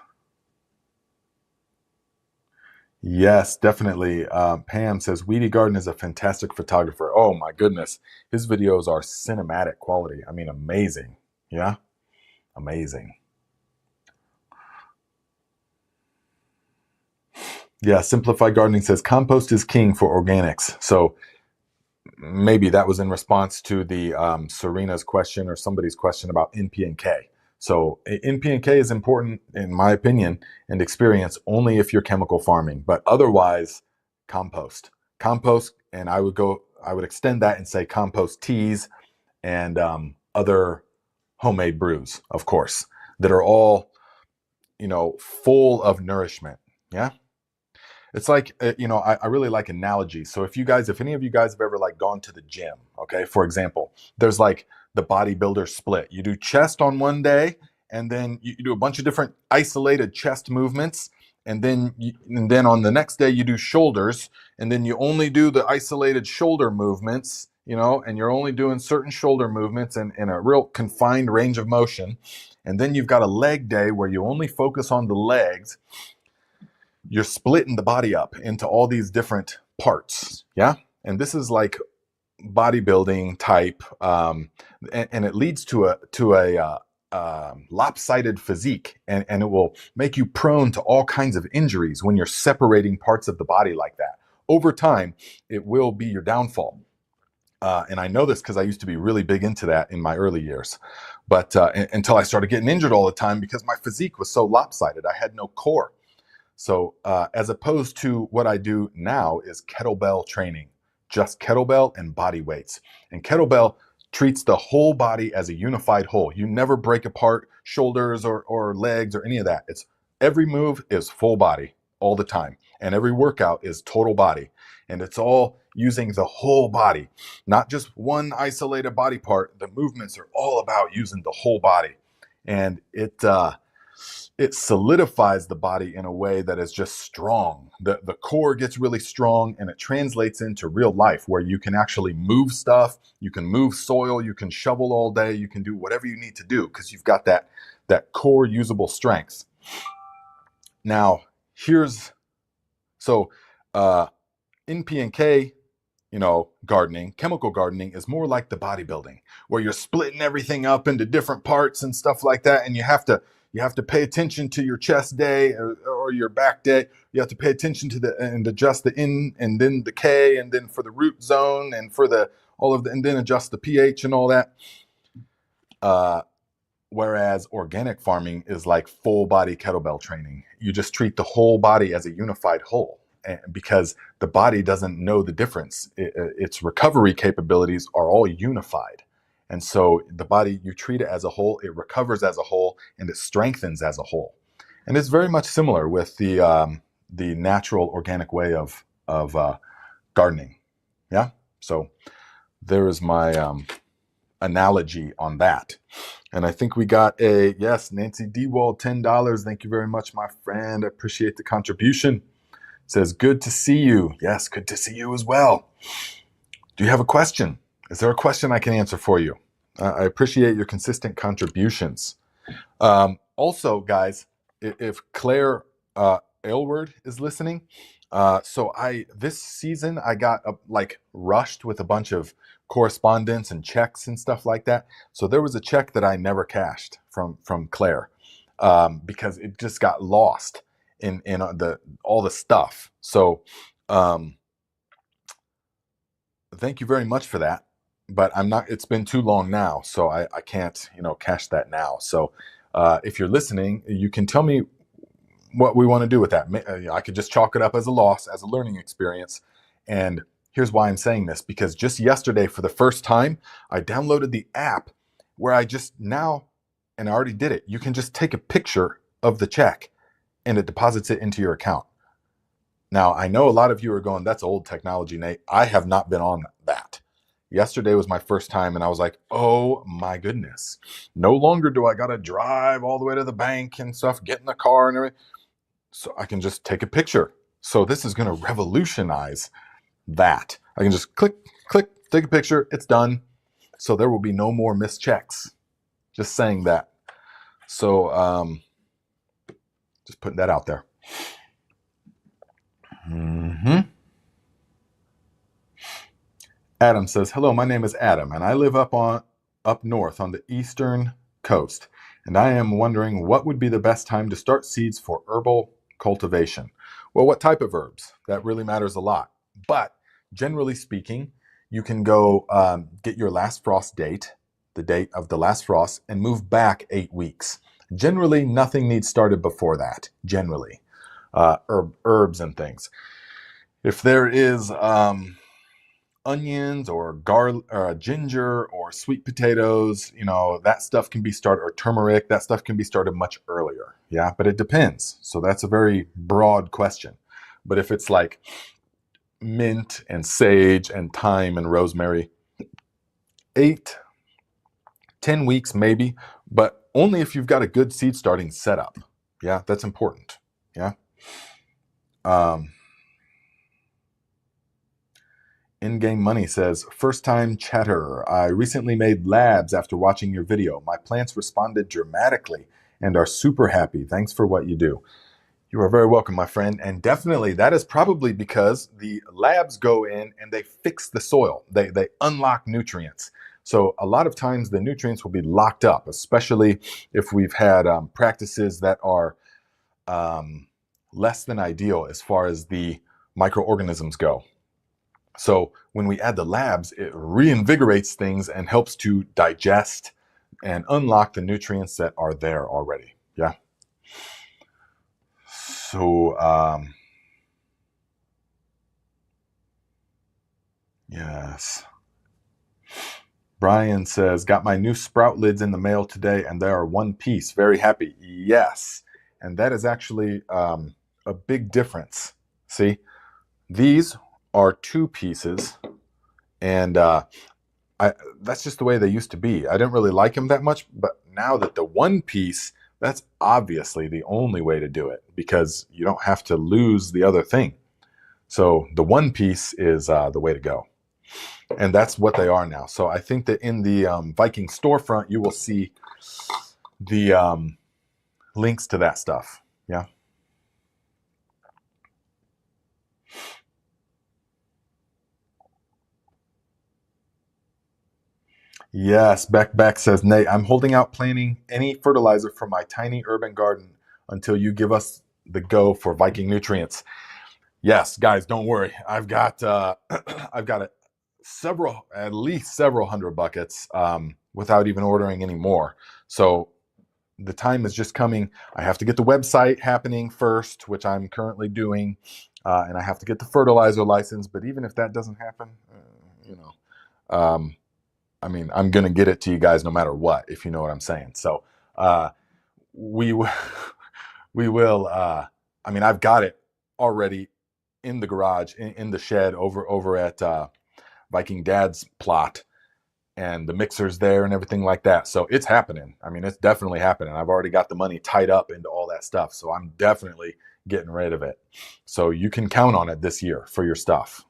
Yes, definitely. Pam says, Weedy Garden is a fantastic photographer. Oh my goodness. His videos are cinematic quality. I mean, amazing. Yeah, amazing. Yeah, Simplified Gardening says, compost is king for organics. So maybe that was in response to the Serena's question or somebody's question about NP and K. So NP and K is important, in my opinion, and experience only if you're chemical farming, but otherwise, compost. Compost, and I would extend that and say compost teas and other homemade brews, of course, that are all, you know, full of nourishment. Yeah. It's like, you know, I really like analogies. So if any of you guys have ever like gone to the gym, okay, for example, there's like the bodybuilder split. You do chest on one day, and then you do a bunch of different isolated chest movements. And then on the next day you do shoulders, and then you only do the isolated shoulder movements, you know, and you're only doing certain shoulder movements in a real confined range of motion. And then you've got a leg day where you only focus on the legs. You're splitting the body up into all these different parts. Yeah. And this is like bodybuilding type. And it leads to a lopsided physique, and it will make you prone to all kinds of injuries when you're separating parts of the body like that. Over time, it will be your downfall. And I know this because I used to be really big into that in my early years, but until I started getting injured all the time because my physique was so lopsided. I had no core. So as opposed to what I do now is kettlebell training, just kettlebell and body weights. And kettlebell treats the whole body as a unified whole. You never break apart shoulders or legs or any of that. It's every move is full body all the time. And every workout is total body. And it's all using the whole body, not just one isolated body part. The movements are all about using the whole body. And it solidifies the body in a way that is just strong. The core gets really strong, and it translates into real life where you can actually move stuff, you can move soil, you can shovel all day, you can do whatever you need to do because you've got that core usable strength. Now, NP and K, you know, gardening, chemical gardening is more like the bodybuilding where you're splitting everything up into different parts and stuff like that, and you have to pay attention to your chest day or your back day. You have to pay attention to and adjust the N and then the K, and then for the root zone and for and then adjust the pH and all that. Whereas organic farming is like full body kettlebell training. You just treat the whole body as a unified whole, because the body doesn't know the difference. Its recovery capabilities are all unified. And so the body, you treat it as a whole, it recovers as a whole, and it strengthens as a whole. And it's very much similar with the natural organic way of gardening. Yeah. So there is my analogy on that. And I think we got yes, Nancy Dewald, $10. Thank you very much, my friend. I appreciate the contribution. It says, good to see you. Yes, good to see you as well. Do you have a question? Is there a question I can answer for you? I appreciate your consistent contributions. Also, guys, if Claire Aylward is listening, so this season I got like rushed with a bunch of correspondence and checks and stuff like that. So there was a check that I never cashed from Claire because it just got lost in all the stuff. So thank you very much for that. But I'm not. It's been too long now, so I can't cash that now. So if you're listening, you can tell me what we want to do with that. I could just chalk it up as a loss, as a learning experience. And here's why I'm saying this, because just yesterday, for the first time, I downloaded the app where I just now, and I already did it, you can just take a picture of the check and it deposits it into your account. Now, I know a lot of you are going, that's old technology, Nate. I have not been on that. Yesterday was my first time, and I was like, oh my goodness. No longer do I got to drive all the way to the bank and stuff, get in the car and everything. So I can just take a picture. So this is going to revolutionize that. I can just click, take a picture. It's done. So there will be no more missed checks. Just saying that. So just putting that out there. Adam says, hello, my name is Adam, and I live up north on the eastern coast. And I am wondering what would be the best time to start seeds for herbal cultivation. Well, what type of herbs? That really matters a lot. But generally speaking, you can go get your last frost date, the date of the last frost, and move back 8 weeks. Generally, nothing needs started before that, generally. Herbs and things. If there is onions or ginger or sweet potatoes, that stuff can be started, or turmeric, that stuff can be started much earlier. Yeah, but it depends. So that's a very broad question. But if it's like mint and sage and thyme and rosemary, 8, 10 weeks maybe, but only if you've got a good seed starting setup. Yeah, that's important. Yeah. In-game money says, first time chatter. I recently made labs after watching your video. My plants responded dramatically and are super happy. Thanks for what you do. You are very welcome, my friend. And definitely that is probably because the labs go in and they fix the soil. They unlock nutrients. So a lot of times the nutrients will be locked up, especially if we've had practices that are less than ideal as far as the microorganisms go. So when we add the labs, it reinvigorates things and helps to digest and unlock the nutrients that are there already. Yeah. So, yes. Brian says, got my new sprout lids in the mail today and they are one piece. Very happy. Yes. And that is actually a big difference. See, these are 2 pieces, and that's just the way they used to be. I didn't really like them that much, but now that the 1 piece, that's obviously the only way to do it because you don't have to lose the other thing. So the 1 piece is the way to go. And that's what they are now. So I think that in the Viking storefront, you will see the links to that stuff. Yeah. Yes, Beck says, Nate, I'm holding out planting any fertilizer for my tiny urban garden until you give us the go for Viking nutrients. Yes, guys, don't worry. I've got at least several hundred buckets without even ordering any more. So the time is just coming. I have to get the website happening first, which I'm currently doing, and I have to get the fertilizer license. But even if that doesn't happen, I mean, I'm going to get it to you guys no matter what, if you know what I'm saying. So we will, I mean, I've got it already in the garage, in the shed over at Viking Dad's plot, and the mixer's there and everything like that. So it's happening. I mean, it's definitely happening. I've already got the money tied up into all that stuff. So I'm definitely getting rid of it. So you can count on it this year for your stuff.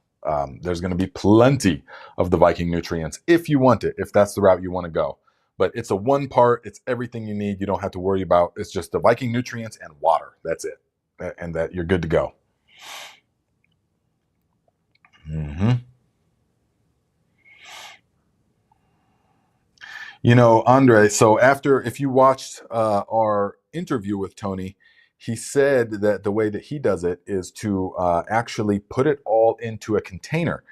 There's going to be plenty of the Viking nutrients if you want it, if that's the route you want to go. But it's a one part, it's everything you need. You don't have to worry about, it's just the Viking nutrients and water. That's it. And that you're good to go. You know, Andre, so if you watched our interview with Tony, he said that the way that he does it is to actually put it all into a container.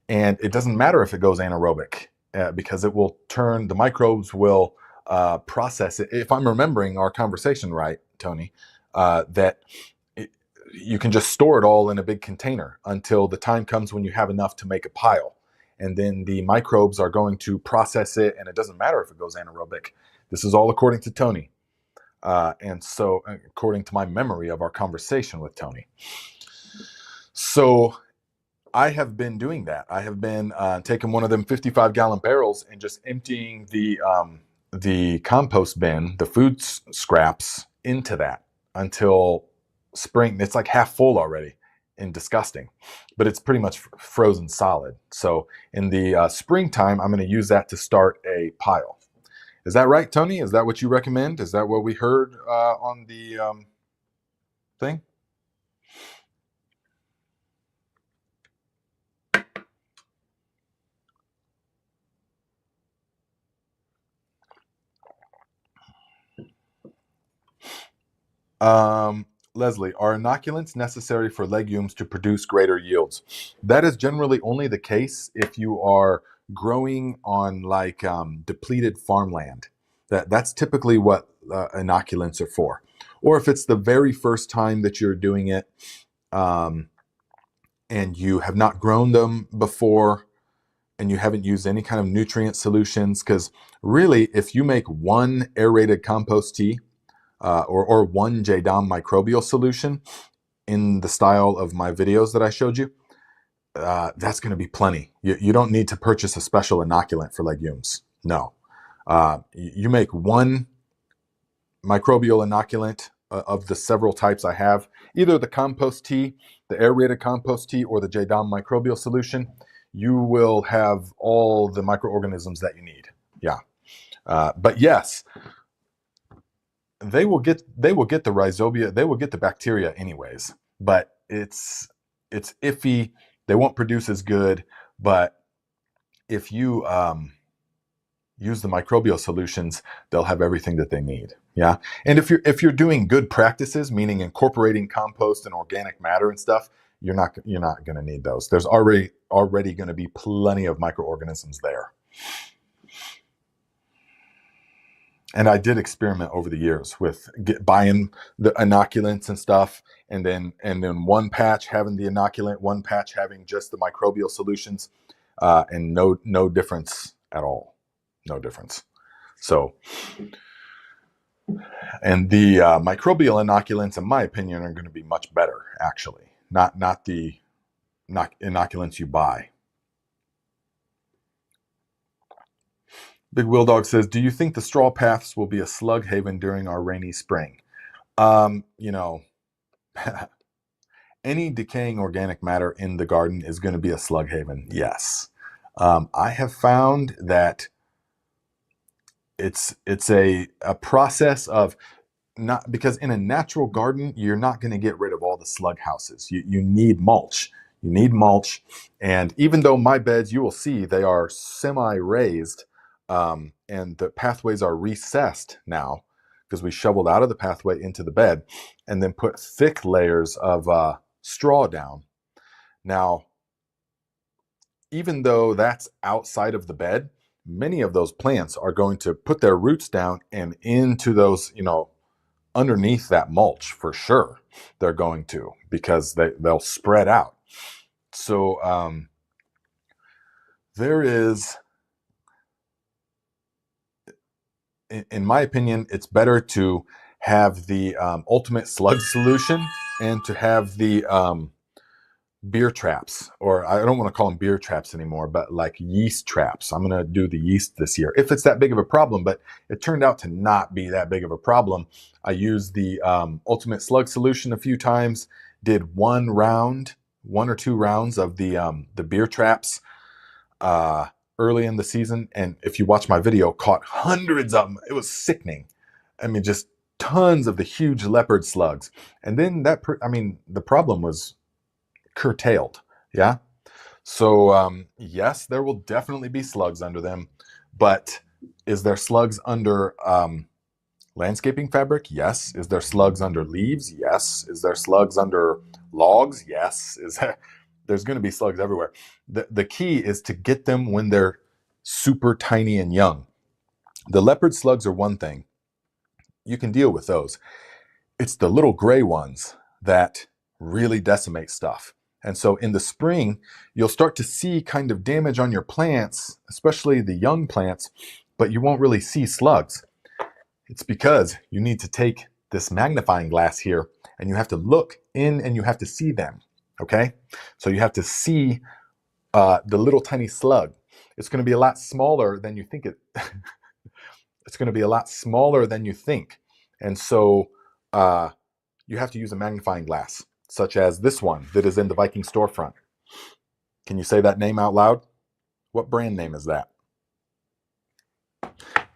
And it doesn't matter if it goes anaerobic because it will turn, the microbes will process it. If I'm remembering our conversation right, Tony, that you can just store it all in a big container until the time comes when you have enough to make a pile. And then the microbes are going to process it, and it doesn't matter if it goes anaerobic. This is all according to Tony. And so, according to my memory of our conversation with Tony. So, I have been doing that. I have been taking one of them 55-gallon barrels and just emptying the compost bin, the food scraps, into that until spring. It's like half full already and disgusting, but it's pretty much frozen solid. So in the springtime, I'm going to use that to start a pile. Is that right, Tony? Is that what you recommend? Is that what we heard on the thing? Leslie, are inoculants necessary for legumes to produce greater yields? That is generally only the case if you are growing on like depleted farmland. That's typically what inoculants are for. Or if it's the very first time that you're doing it and you have not grown them before and you haven't used any kind of nutrient solutions, because really if you make one aerated compost tea, or one JDOM microbial solution in the style of my videos that I showed you, that's going to be plenty. You don't need to purchase a special inoculant for legumes. No. You make one microbial inoculant of the several types I have, either the compost tea, the aerated compost tea, or the JDOM microbial solution. You will have all the microorganisms that you need. Yeah. But yes, they will get the rhizobia, they will get the bacteria anyways, but it's iffy. They won't produce as good, but if you use the microbial solutions, they'll have everything that they need. Yeah. And if you're doing good practices, meaning incorporating compost and organic matter and stuff, you're not going to need those. There's already going to be plenty of microorganisms there. And I did experiment over the years with buying the inoculants and stuff, and then one patch having the inoculant, one patch having just the microbial solutions, and no difference at all, no difference. So, and the microbial inoculants, in my opinion, are going to be much better, actually, not the inoculants you buy. Big Will Dog says, do you think the straw paths will be a slug haven during our rainy spring? You know, any decaying organic matter in the garden is going to be a slug haven. Yes. I have found that it's a process of not, because in a natural garden, you're not going to get rid of all the slug houses. You need mulch. You need mulch. And even though my beds, you will see they are semi-raised, and the pathways are recessed now because we shoveled out of the pathway into the bed and then put thick layers of straw down. Now, even though that's outside of the bed, many of those plants are going to put their roots down and into those, underneath that mulch for sure. They're going to, because they'll spread out. So there is, in my opinion, it's better to have the ultimate slug solution and to have the beer traps, or I don't want to call them beer traps anymore, but like yeast traps. I'm going to do the yeast this year if it's that big of a problem, but it turned out to not be that big of a problem. I used the ultimate slug solution a few times, did one round 1 or 2 rounds of the beer traps early in the season, and if you watch my video, caught hundreds of them. It was sickening. I mean, just tons of the huge leopard slugs. And then the problem was curtailed. Yeah. So yes, there will definitely be slugs under them, but is there slugs under landscaping fabric? Yes. Is there slugs under leaves? Yes. Is there slugs under logs? Yes. There's going to be slugs everywhere. The key is to get them when they're super tiny and young. The leopard slugs are one thing. You can deal with those. It's the little gray ones that really decimate stuff. And so in the spring, you'll start to see kind of damage on your plants, especially the young plants, but you won't really see slugs. It's because you need to take this magnifying glass here and you have to look in and you have to see them. Okay? So you have to see the little tiny slug. It's going to be a lot smaller than you think it's going to be a lot smaller than you think. And so you have to use a magnifying glass, such as this one that is in the Viking storefront. Can you say that name out loud? What brand name is that?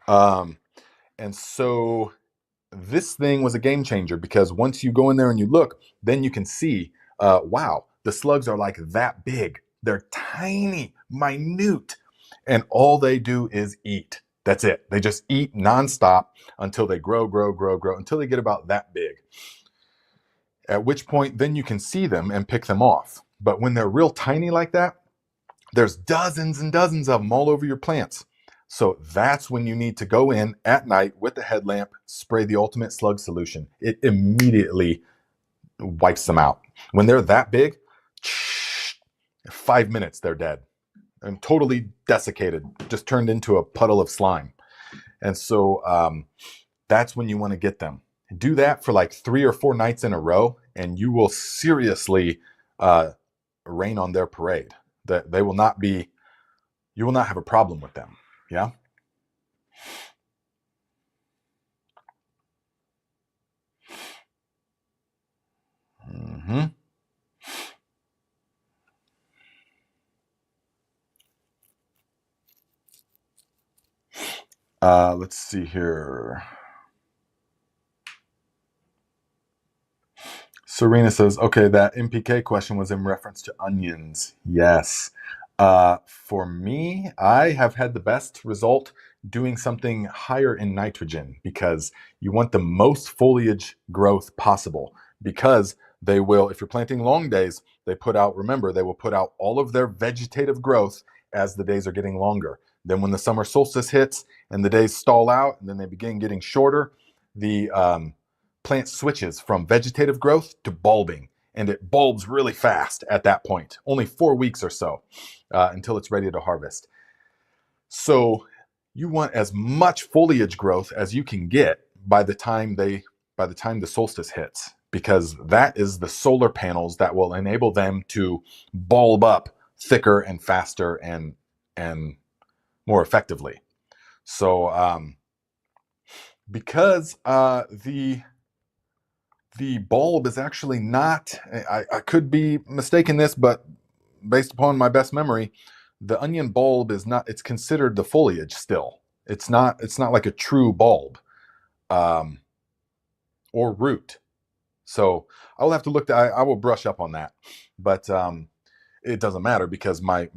And so this thing was a game changer, because once you go in there and you look, then you can see, wow, the slugs are like that big. They're tiny, minute, and all they do is eat. That's it. They just eat nonstop until they grow, until they get about that big. At which point, then you can see them and pick them off. But when they're real tiny like that, there's dozens and dozens of them all over your plants. So that's when you need to go in at night with the headlamp, spray the ultimate slug solution. It immediately wipes them out. When they're that big, 5 minutes, they're dead and totally desiccated, just turned into a puddle of slime. And so that's when you want to get them. Do that for like 3 or 4 nights in a row, and you will seriously rain on their parade. That they will not be, you will not have a problem with them. Yeah. Mm-hmm. Let's see here. Serena says, okay, that MPK question was in reference to onions. Yes. For me, I have had the best result doing something higher in nitrogen, because you want the most foliage growth possible, because they will, if you're planting long days, they will put out all of their vegetative growth as the days are getting longer. Then when the summer solstice hits and the days stall out and then they begin getting shorter, the plant switches from vegetative growth to bulbing, and it bulbs really fast at that point, only 4 weeks or so until it's ready to harvest. So you want as much foliage growth as you can get by the time the solstice hits, because that is the solar panels that will enable them to bulb up thicker and faster and more effectively. So because the bulb is actually not, I could be mistaken this, but based upon my best memory, the onion bulb is not, it's considered the foliage still. It's not like a true bulb or root. So I will have to look, I will brush up on that, but it doesn't matter, because my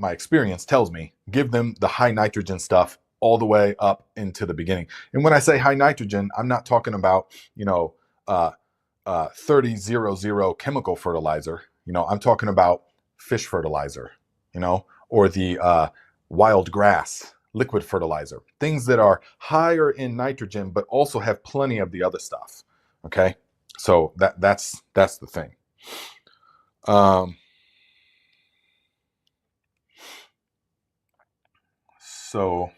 experience tells me, give them the high nitrogen stuff all the way up into the beginning. And when I say high nitrogen, I'm not talking about, 30-00 chemical fertilizer. I'm talking about fish fertilizer, or the wild grass liquid fertilizer, things that are higher in nitrogen, but also have plenty of the other stuff. Okay. So that's the thing. So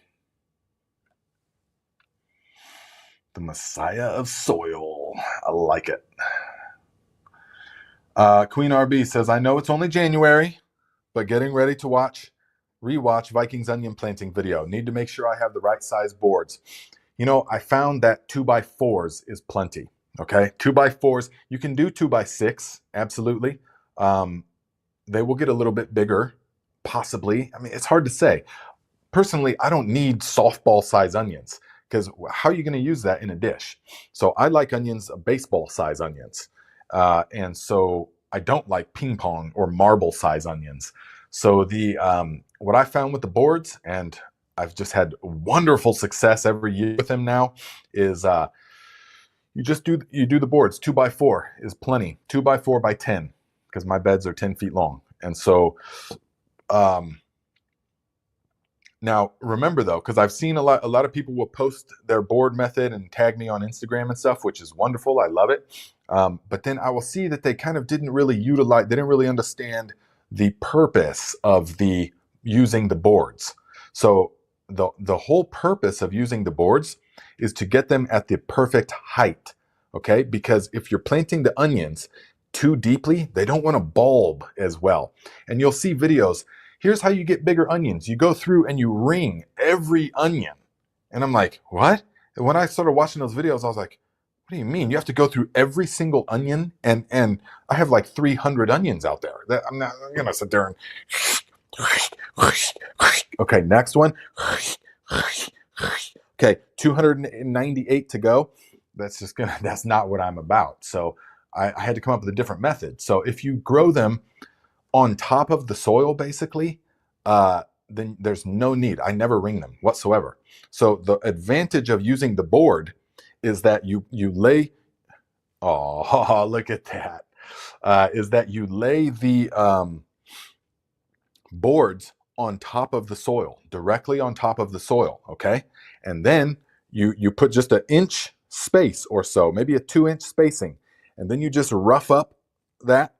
the Messiah of soil. I like it. Queen RB says, I know it's only January, but getting ready to rewatch Viking's onion planting video. Need to make sure I have the right size boards. I found that 2x4s is plenty. Okay, 2x4s. You can do 2x6, absolutely. They will get a little bit bigger, possibly. I mean, it's hard to say. Personally, I don't need softball size onions because how are you going to use that in a dish? So I like onions, baseball size onions. And so I don't like ping pong or marble size onions. So the what I found with the boards, and I've just had wonderful success every year with them now, is you do the boards. 2x4 is plenty. 2x4x10 because my beds are 10 feet long, and so. Now, remember though, because I've seen a lot of people will post their board method and tag me on Instagram and stuff, which is wonderful. I love it. But then I will see that they kind of didn't really utilize, they didn't really understand the purpose of the using the boards. So the whole purpose of using the boards is to get them at the perfect height. Okay, because if you're planting the onions too deeply, they don't want to bulb as well. And you'll see videos. Here's how you get bigger onions. You go through and you ring every onion. And I'm like, what? And when I started watching those videos, I was like, what do you mean? You have to go through every single onion? And I have like 300 onions out there. I'm not going to sit there and... Okay, next one. Okay, 298 to go. That's not what I'm about. So I had to come up with a different method. So if you grow them on top of the soil, basically, then there's no need. I never ring them whatsoever. So the advantage of using the board is that you lay. Oh, look at that! Is that you lay the boards on top of the soil, directly on top of the soil. Okay, and then you put just an inch space or so, maybe a 2-inch spacing, and then you just rough up that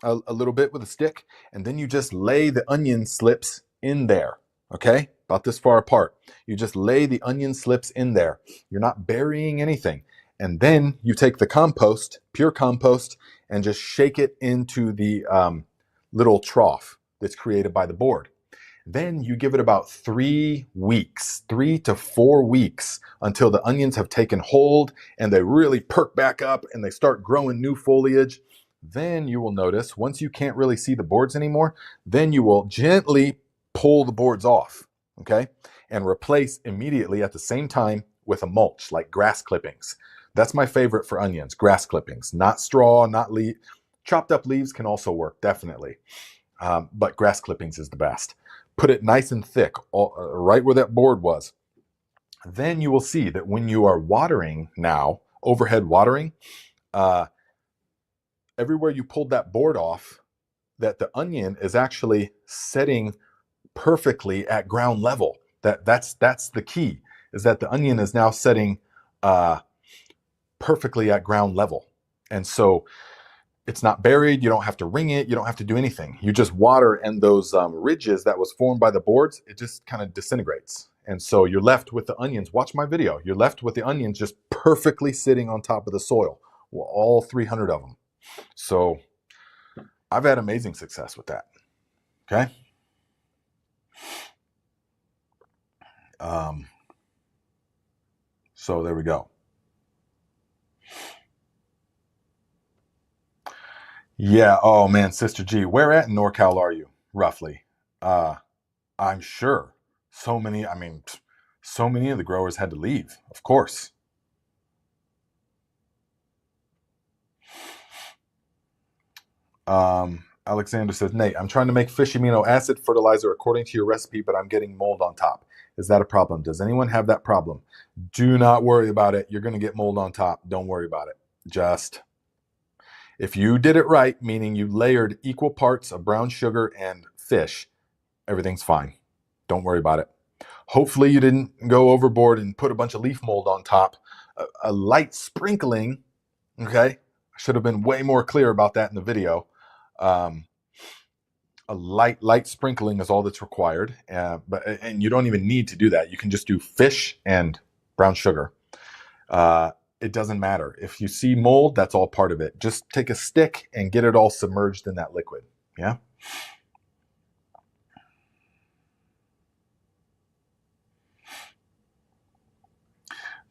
a little bit with a stick, and then you just lay the onion slips in there. Okay, about this far apart. You just lay the onion slips in there. You're not burying anything. And then you take the compost, pure compost, and just shake it into the little trough that's created by the board. Then you give it about 3 weeks, 3 to 4 weeks, until the onions have taken hold and they really perk back up and they start growing new foliage. Then you will notice, once you can't really see the boards anymore, then you will gently pull the boards off, okay? And replace immediately at the same time with a mulch, like grass clippings. That's my favorite for onions, grass clippings, not straw, not leaf. Chopped up leaves can also work, definitely. But grass clippings is the best. Put it nice and thick, right where that board was. Then you will see that when you are watering now, overhead watering, everywhere you pulled that board off, that the onion is actually setting perfectly at ground level. That's the key, is that the onion is now setting perfectly at ground level. And so it's not buried. You don't have to ring it. You don't have to do anything. You just water, and those ridges that was formed by the boards, it just kind of disintegrates. And so you're left with the onions. Watch my video. You're left with the onions just perfectly sitting on top of the soil. Well, all 300 of them. So I've had amazing success with that. Okay. So there we go. Yeah. Oh man, Sister G, where at in NorCal are you roughly? I'm sure so many, I mean, so many of the growers had to leave, of course. Alexander says, Nate, I'm trying to make fish amino acid fertilizer according to your recipe, but I'm getting mold on top. Is that a problem? Does anyone have that problem? Do not worry about it. You're going to get mold on top. Don't worry about it. Just, if you did it right, meaning you layered equal parts of brown sugar and fish, everything's fine. Don't worry about it. Hopefully you didn't go overboard and put a bunch of leaf mold on top. A light sprinkling, okay? I should have been way more clear about that in the video. A light sprinkling is all that's required, and you don't even need to do that. You can just do fish and brown sugar. It doesn't matter. If you see mold, that's all part of it. Just take a stick and get it all submerged in that liquid. Yeah.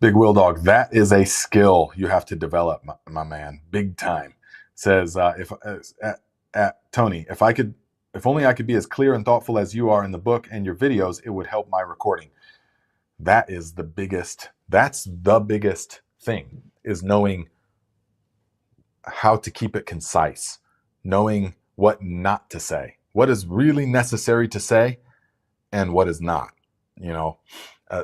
Big Will Dog, that is a skill you have to develop, my man, big time. Says if Tony, if only I could be as clear and thoughtful as you are in the book and your videos, it would help my recording. That is the biggest. That's the biggest thing, is knowing how to keep it concise, knowing what not to say, what is really necessary to say, and what is not. You know.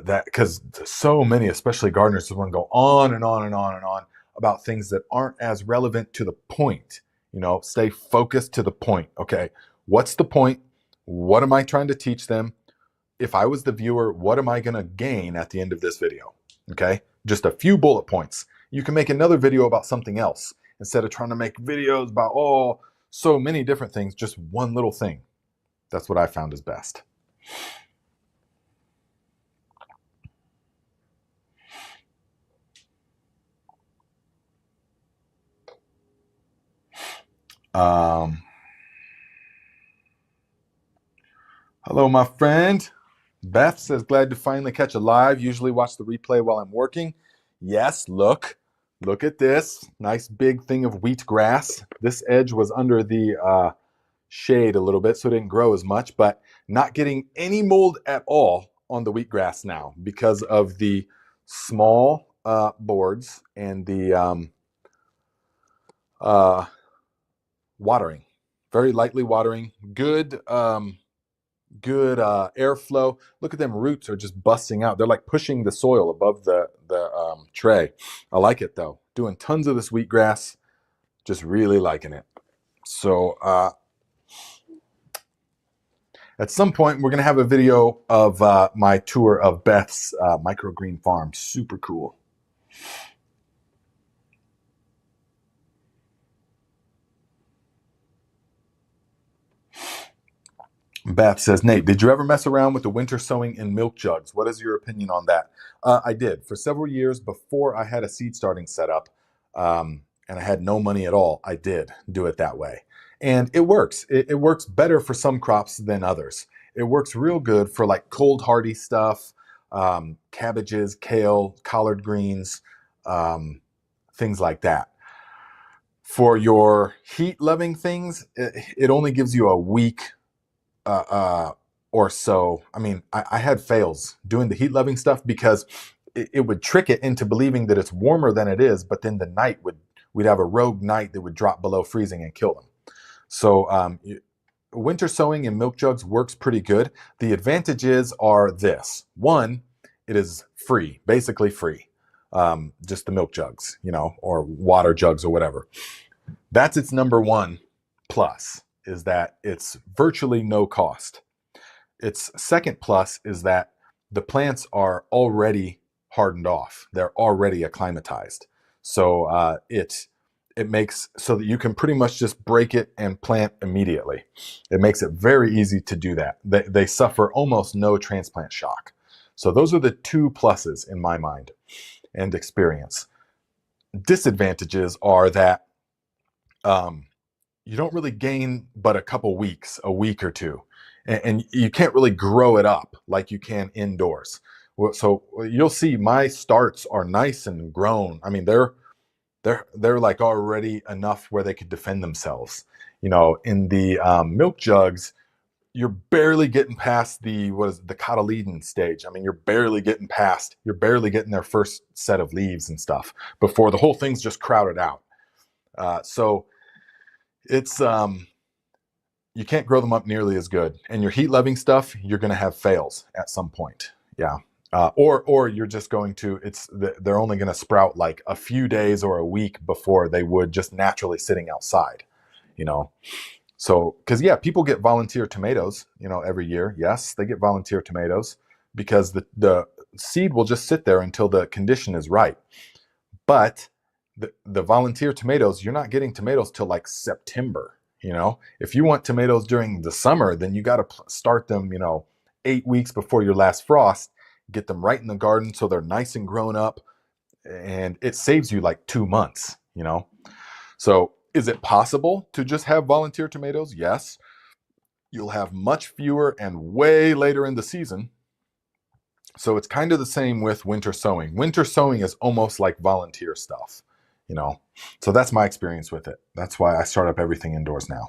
That because so many, especially gardeners, just want to go on and on and on and on about things that aren't as relevant to the point. You know, stay focused to the point. Okay, what's the point? What am I trying to teach them? If I was the viewer, what am I going to gain at the end of this video? Okay, just a few bullet points. You can make another video about something else instead of trying to make videos about so many different things. Just one little thing. That's what I found is best. Hello, my friend. Beth says, glad to finally catch a live. Usually watch the replay while I'm working. Yes, look at this. Nice big thing of wheatgrass. This edge was under the shade a little bit, so it didn't grow as much, but not getting any mold at all on the wheatgrass now because of the small boards and the watering. Very lightly watering. Good airflow. Look at them, roots are just busting out. They're like pushing the soil above the tray. I like it though. Doing tons of this wheatgrass, just really liking it. So at some point we're gonna have a video of my tour of Beth's microgreen farm. Super cool. Beth says, Nate, did you ever mess around with the winter sowing in milk jugs? What is your opinion on that? I did. For several years before I had a seed starting setup and I had no money at all, I did do it that way. And it works. It works better for some crops than others. It works real good for like cold hardy stuff, cabbages, kale, collard greens, things like that. For your heat loving things, it only gives you a week or so. I mean, I had fails doing the heat loving stuff because it would trick it into believing that it's warmer than it is, but then the night we'd have a rogue night that would drop below freezing and kill them. So winter sowing in milk jugs works pretty good. The advantages are this. One, it is free, basically free. Just the milk jugs, you know, or water jugs or whatever. That's its number one plus, is that it's virtually no cost. Its second plus is that the plants are already hardened off. They're already acclimatized. So it makes so that you can pretty much just break it and plant immediately. It makes it very easy to do that. They suffer almost no transplant shock. So those are the two pluses in my mind and experience. Disadvantages are that you don't really gain but a couple weeks, a week or two, and you can't really grow it up like you can indoors. So you'll see my starts are nice and grown. I mean, they're like already enough where they could defend themselves. You know, in the milk jugs, you're barely getting past the cotyledon stage. I mean, you're barely getting their first set of leaves and stuff before the whole thing's just crowded out. So it's you can't grow them up nearly as good, and your heat loving stuff, you're going to have fails at some point. Yeah. Or you're just going to, they're only going to sprout like a few days or a week before they would just naturally sitting outside, you know? So, cause yeah, people get volunteer tomatoes, you know, every year. Yes, they get volunteer tomatoes because the seed will just sit there until the condition is right. But the volunteer tomatoes, you're not getting tomatoes till like September. You know, if you want tomatoes during the summer, then you got to start them, you know, 8 weeks before your last frost, get them right in the garden so they're nice and grown up, and it saves you like 2 months, you know. So is it possible to just have volunteer tomatoes? Yes. You'll have much fewer and way later in the season. So it's kind of the same with winter sowing. Winter sowing is almost like volunteer stuff, you know. So that's my experience with it. That's why I start up everything indoors now.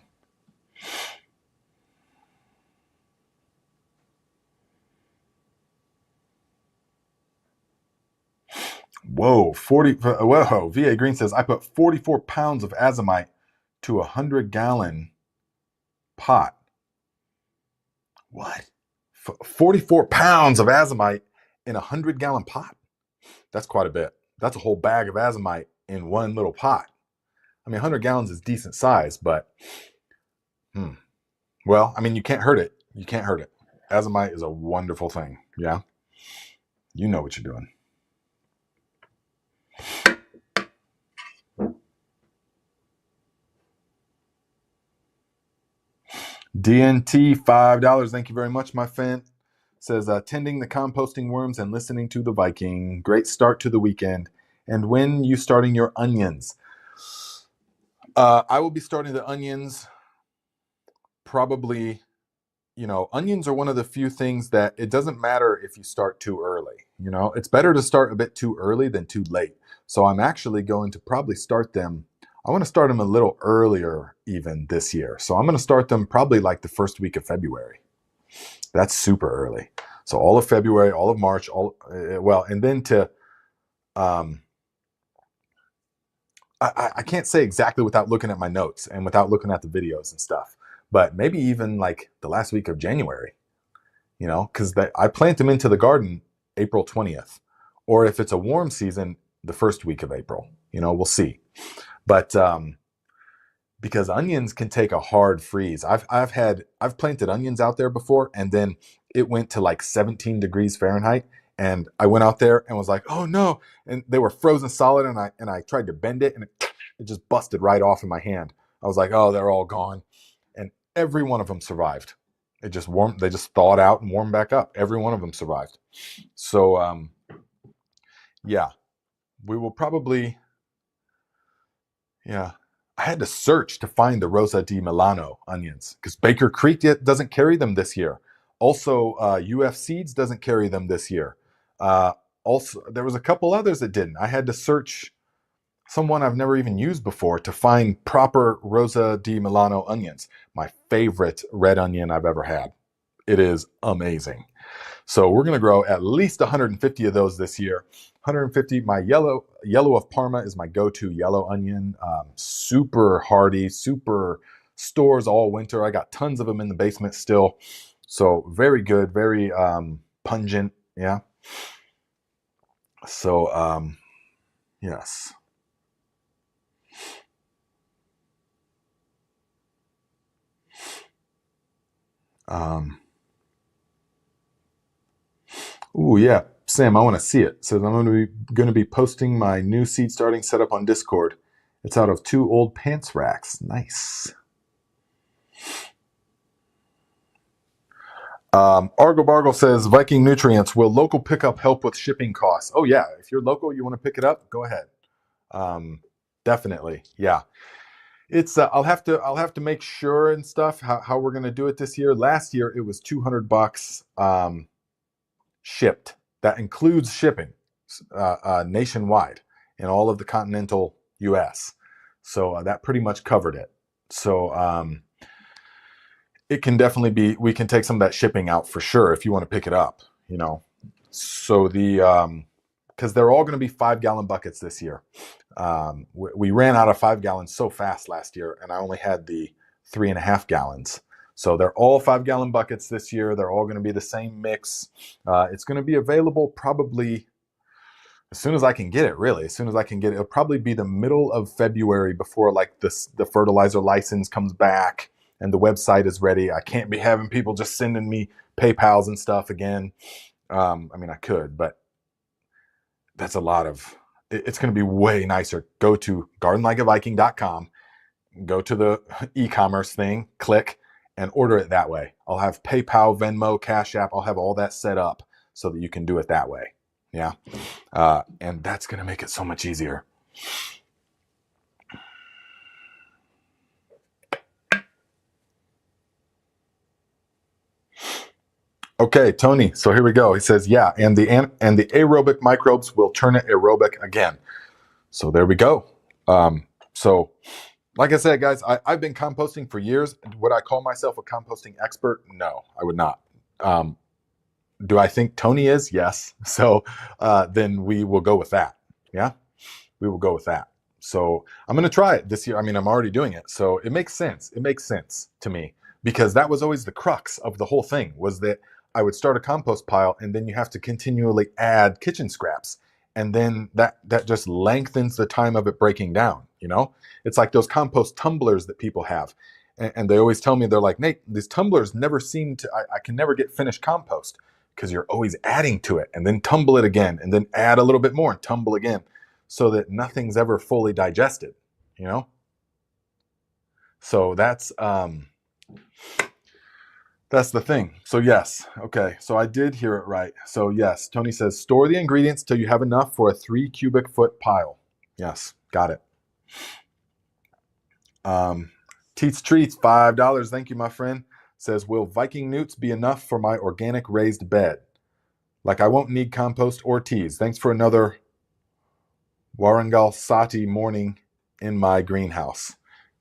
Whoa, 40. Whoa, VA Green says, I put 44 pounds of azomite to a 100-gallon pot. What? 44 pounds of azomite in a 100-gallon pot? That's quite a bit. That's a whole bag of azomite in one little pot. I mean, 100 gallons is decent size, but well, I mean, you can't hurt it. You can't hurt it. Azomite is a wonderful thing. Yeah. You know what you're doing. DNT, $5. Thank you very much, my friend. Says, tending the composting worms and listening to the Viking. Great start to the weekend. And when you starting your onions? I will be starting the onions probably, you know, onions are one of the few things that it doesn't matter if you start too early. You know, it's better to start a bit too early than too late. So I'm actually going to probably start them. I want to start them a little earlier even this year. So I'm going to start them probably like the first week of February. That's super early. So all of February, all of March, and then to, I can't say exactly without looking at my notes and without looking at the videos and stuff, but maybe even like the last week of January, you know, because I plant them into the garden April 20th, or if it's a warm season, the first week of April. You know, we'll see. But because onions can take a hard freeze. I've planted onions out there before, and then it went to like 17 degrees Fahrenheit, and I went out there and was like, oh no, and they were frozen solid, and I tried to bend it, and it just busted right off in my hand. I was like, oh, they're all gone, and every one of them survived. It just warmed. They just thawed out and warmed back up. Every one of them survived. So yeah, we will probably, yeah. I had to search to find the Rosa di Milano onions because Baker Creek doesn't carry them this year. Also, UF Seeds doesn't carry them this year. Also, there was a couple others that didn't. I had to search someone I've never even used before to find proper Rosa di Milano onions. My favorite red onion I've ever had. It is amazing. So we're going to grow at least 150 of those this year. 150. My yellow of Parma is my go-to yellow onion. Super hardy, super stores all winter. I got tons of them in the basement still. So very good, very pungent. Yeah. So yes. Oh yeah, Sam, I want to see it. So I'm going to be posting my new seed starting setup on Discord. It's out of 2 old pants racks. Nice. Argo Bargle says Viking Nutrients, will local pickup help with shipping costs? Oh yeah, if you're local, you want to pick it up, go ahead. Definitely, yeah. It's I'll have to make sure and stuff how we're gonna do it this year. Last year it was $200 shipped. That includes shipping nationwide in all of the continental U.S. So that pretty much covered it. So it can definitely be, we can take some of that shipping out for sure if you want to pick it up, you know. So because they're all going to be 5-gallon buckets this year. We ran out of 5 gallons so fast last year, and I only had the 3.5 gallons. So they're all 5-gallon buckets this year. They're all going to be the same mix. It's going to be available probably as soon as I can get it, really. As soon as I can get it. It'll probably be the middle of February before like the fertilizer license comes back and the website is ready. I can't be having people just sending me PayPals and stuff again. I mean, I could, but that's a lot of, it's going to be way nicer. Go to gardenlikeaviking.com, go to the e-commerce thing, click, and order it that way. I'll have PayPal, Venmo, CashApp. I'll have all that set up so that you can do it that way. Yeah. And that's going to make it so much easier. Okay, Tony. So here we go. He says, yeah, and the aerobic microbes will turn it aerobic again. So there we go. So like I said, guys, I've been composting for years. Would I call myself a composting expert? No, I would not. Do I think Tony is? Yes. So then we will go with that. Yeah, we will go with that. So I'm going to try it this year. I mean, I'm already doing it. So it makes sense. It makes sense to me because that was always the crux of the whole thing was that I would start a compost pile and then you have to continually add kitchen scraps. And then that just lengthens the time of it breaking down. You know, it's like those compost tumblers that people have. And they always tell me, they're like, Nate, these tumblers never seem to, I can never get finished compost because you're always adding to it and then tumble it again and then add a little bit more and tumble again so that nothing's ever fully digested, you know? So that's the thing. So yes, okay, so I did hear it right. So yes, Tony says, store the ingredients till you have enough for a 3 cubic foot pile. Yes, got it. Teats Treats, $5. Thank you, my friend. Says, will Viking newts be enough for my organic raised bed? Like I won't need compost or teas. Thanks for another Warangal Sati morning in my greenhouse.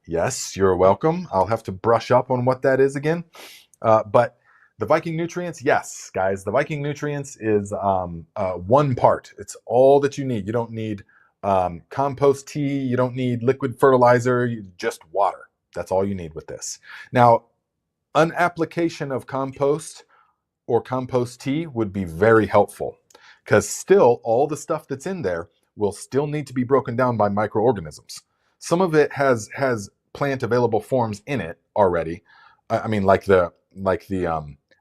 Yes, you're welcome. I'll have to brush up on what that is again. But the Viking nutrients, yes, guys, the Viking nutrients is one part. It's all that you need. You don't need compost tea. You don't need liquid fertilizer. Just water. That's all you need with this. Now, an application of compost or compost tea would be very helpful because still all the stuff that's in there will still need to be broken down by microorganisms. Some of it has plant available forms in it already. I mean, like the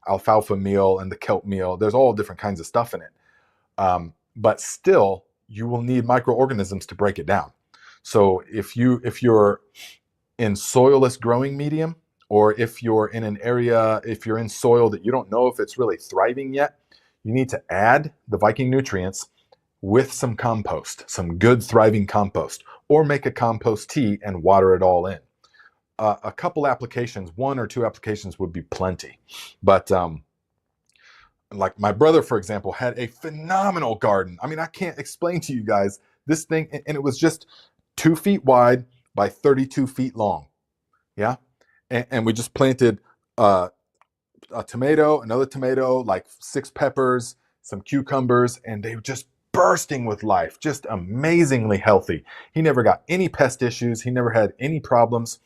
alfalfa meal and the kelp meal. There's all different kinds of stuff in it. But still, you will need microorganisms to break it down. So if you're in soilless growing medium, or if you're in an area, if you're in soil that you don't know if it's really thriving yet, you need to add the Viking nutrients with some compost, some good thriving compost, or make a compost tea and water it all in. A couple applications, 1 or 2 applications would be plenty. But like my brother, for example, had a phenomenal garden. I mean, I can't explain to you guys this thing, and it was just 2 feet wide by 32 feet long. Yeah. And we just planted a tomato, another tomato, like 6 peppers, some cucumbers, and they were just bursting with life, just amazingly healthy. He never got any pest issues. He never had any problems.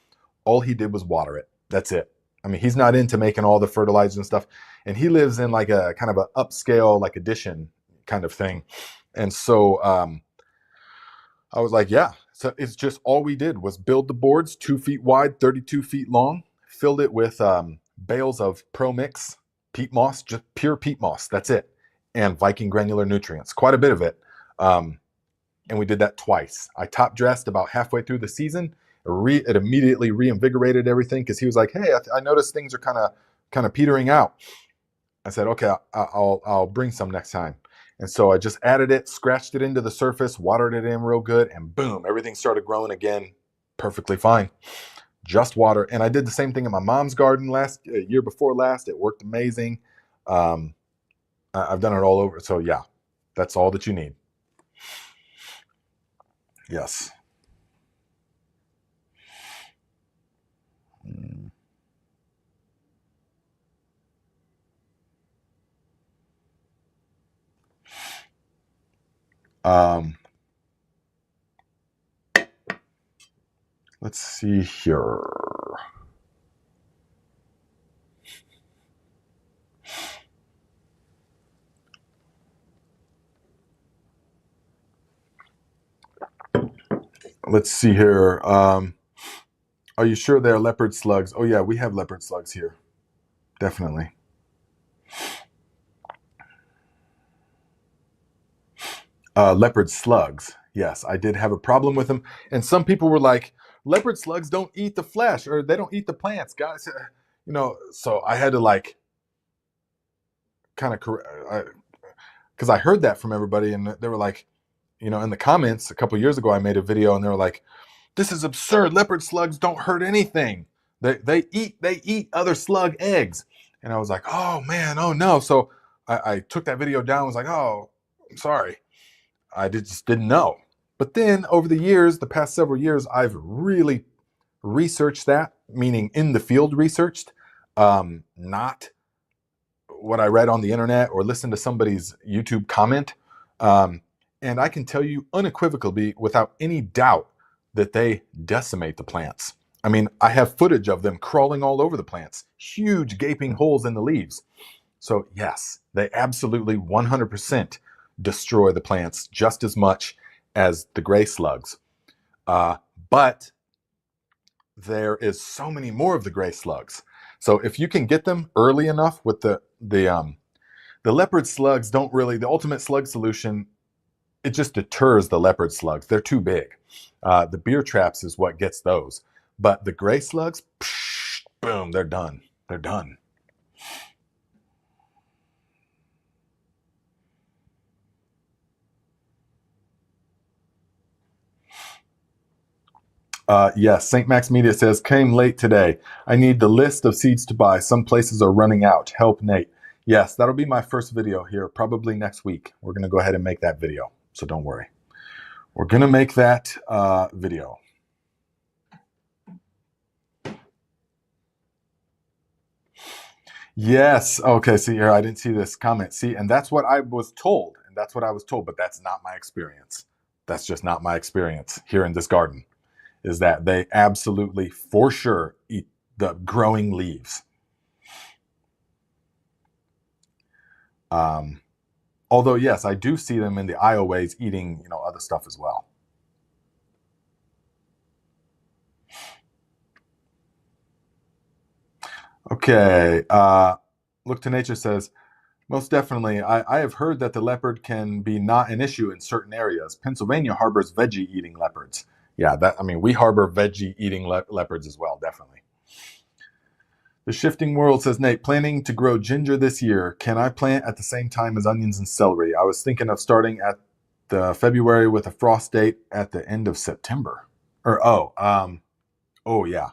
All he did was water it. That's it. I mean, he's not into making all the fertilizer and stuff. And he lives in like a kind of an upscale, like addition kind of thing. And so I was like, yeah. So it's just all we did was build the boards 2 feet wide, 32 feet long, filled it with bales of Pro Mix peat moss, just pure peat moss. That's it. And Viking granular nutrients, quite a bit of it. And we did that twice. I top dressed about halfway through the season. It immediately reinvigorated everything because he was like, hey, I noticed things are kind of petering out. I said, okay, I'll bring some next time. And so I just added it, scratched it into the surface, watered it in real good, and boom, everything started growing again perfectly fine. Just water. And I did the same thing in my mom's garden year before last. It worked amazing. I've done it all over. So yeah, that's all that you need. Yes. Let's see here. Let's see here. Are you sure they're leopard slugs? Oh yeah, we have leopard slugs here. Definitely. Leopard slugs. Yes, I did have a problem with them. And some people were like, leopard slugs don't eat the flesh or they don't eat the plants, guys. So I had to like kind of, because I heard that from everybody and they were like, in the comments a couple years ago, I made a video and they were like, this is absurd. Leopard slugs don't hurt anything. They eat other slug eggs. And I was like, oh man, oh no. So I took that video down, was like, oh, I'm sorry. I just didn't know. But then over the years, the past several years, I've really researched that, meaning in the field researched, not what I read on the internet or listened to somebody's YouTube comment. And I can tell you unequivocally, without any doubt, that they decimate the plants. I mean, I have footage of them crawling all over the plants, huge gaping holes in the leaves. So yes, they absolutely 100% destroy the plants just as much as the gray slugs. But there is so many more of the gray slugs. So if you can get them early enough with the leopard slugs, don't really, the ultimate slug solution, it just deters the leopard slugs. They're too big. The beer traps is what gets those. But the gray slugs, psh, boom, they're done. They're done. Yes, St. Max Media says, came late today. I need the list of seeds to buy. Some places are running out. Help, Nate. Yes, that'll be my first video here, probably next week. We're going to go ahead and make that video, so don't worry. We're going to make that video. Yes. Okay, see here, I didn't see this comment. See, and that's what I was told, and that's what I was told, but that's not my experience. That's just not my experience here in this garden, is that they absolutely, for sure, eat the growing leaves. Although, yes, I do see them in the aisleways eating, other stuff as well. Okay. Look to Nature says, most definitely. I have heard that the leopard can be not an issue in certain areas. Pennsylvania harbors veggie-eating leopards. Yeah, we harbor veggie-eating leopards as well, definitely. The Shifting World says, Nate, planning to grow ginger this year. Can I plant at the same time as onions and celery? I was thinking of starting at the February with a frost date at the end of September. Yeah,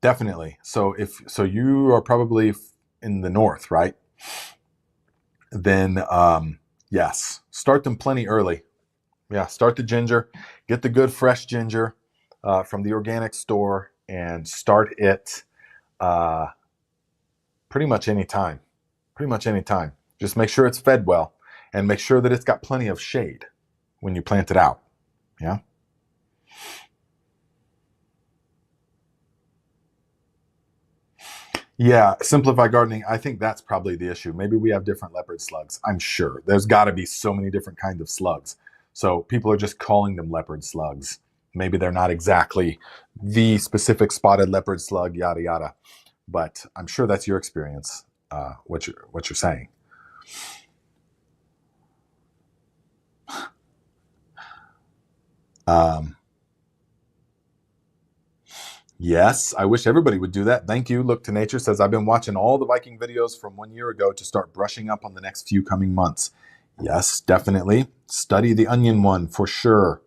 definitely. So you are probably in the north, right? Then yes, start them plenty early. Yeah, start the ginger, get the good fresh ginger from the organic store, and start it pretty much any time. Pretty much any time. Just make sure it's fed well, and make sure that it's got plenty of shade when you plant it out. Yeah. Yeah, simplified gardening, I think that's probably the issue. Maybe we have different leopard slugs. I'm sure. There's got to be so many different kinds of slugs. So people are just calling them leopard slugs. Maybe they're not exactly the specific spotted leopard slug, yada, yada. But I'm sure that's your experience, what you're saying. Yes, I wish everybody would do that. Thank you. Look to Nature says, I've been watching all the Viking videos from 1 year ago to start brushing up on the next few coming months. Yes, definitely. Study the onion one for sure.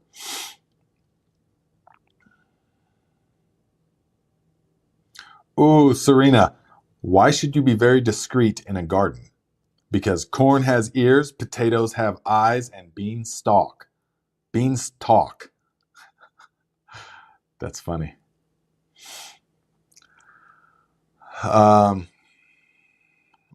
Ooh, Serena, why should you be very discreet in a garden? Because corn has ears, potatoes have eyes, and beans stalk. Beans talk. That's funny. Oh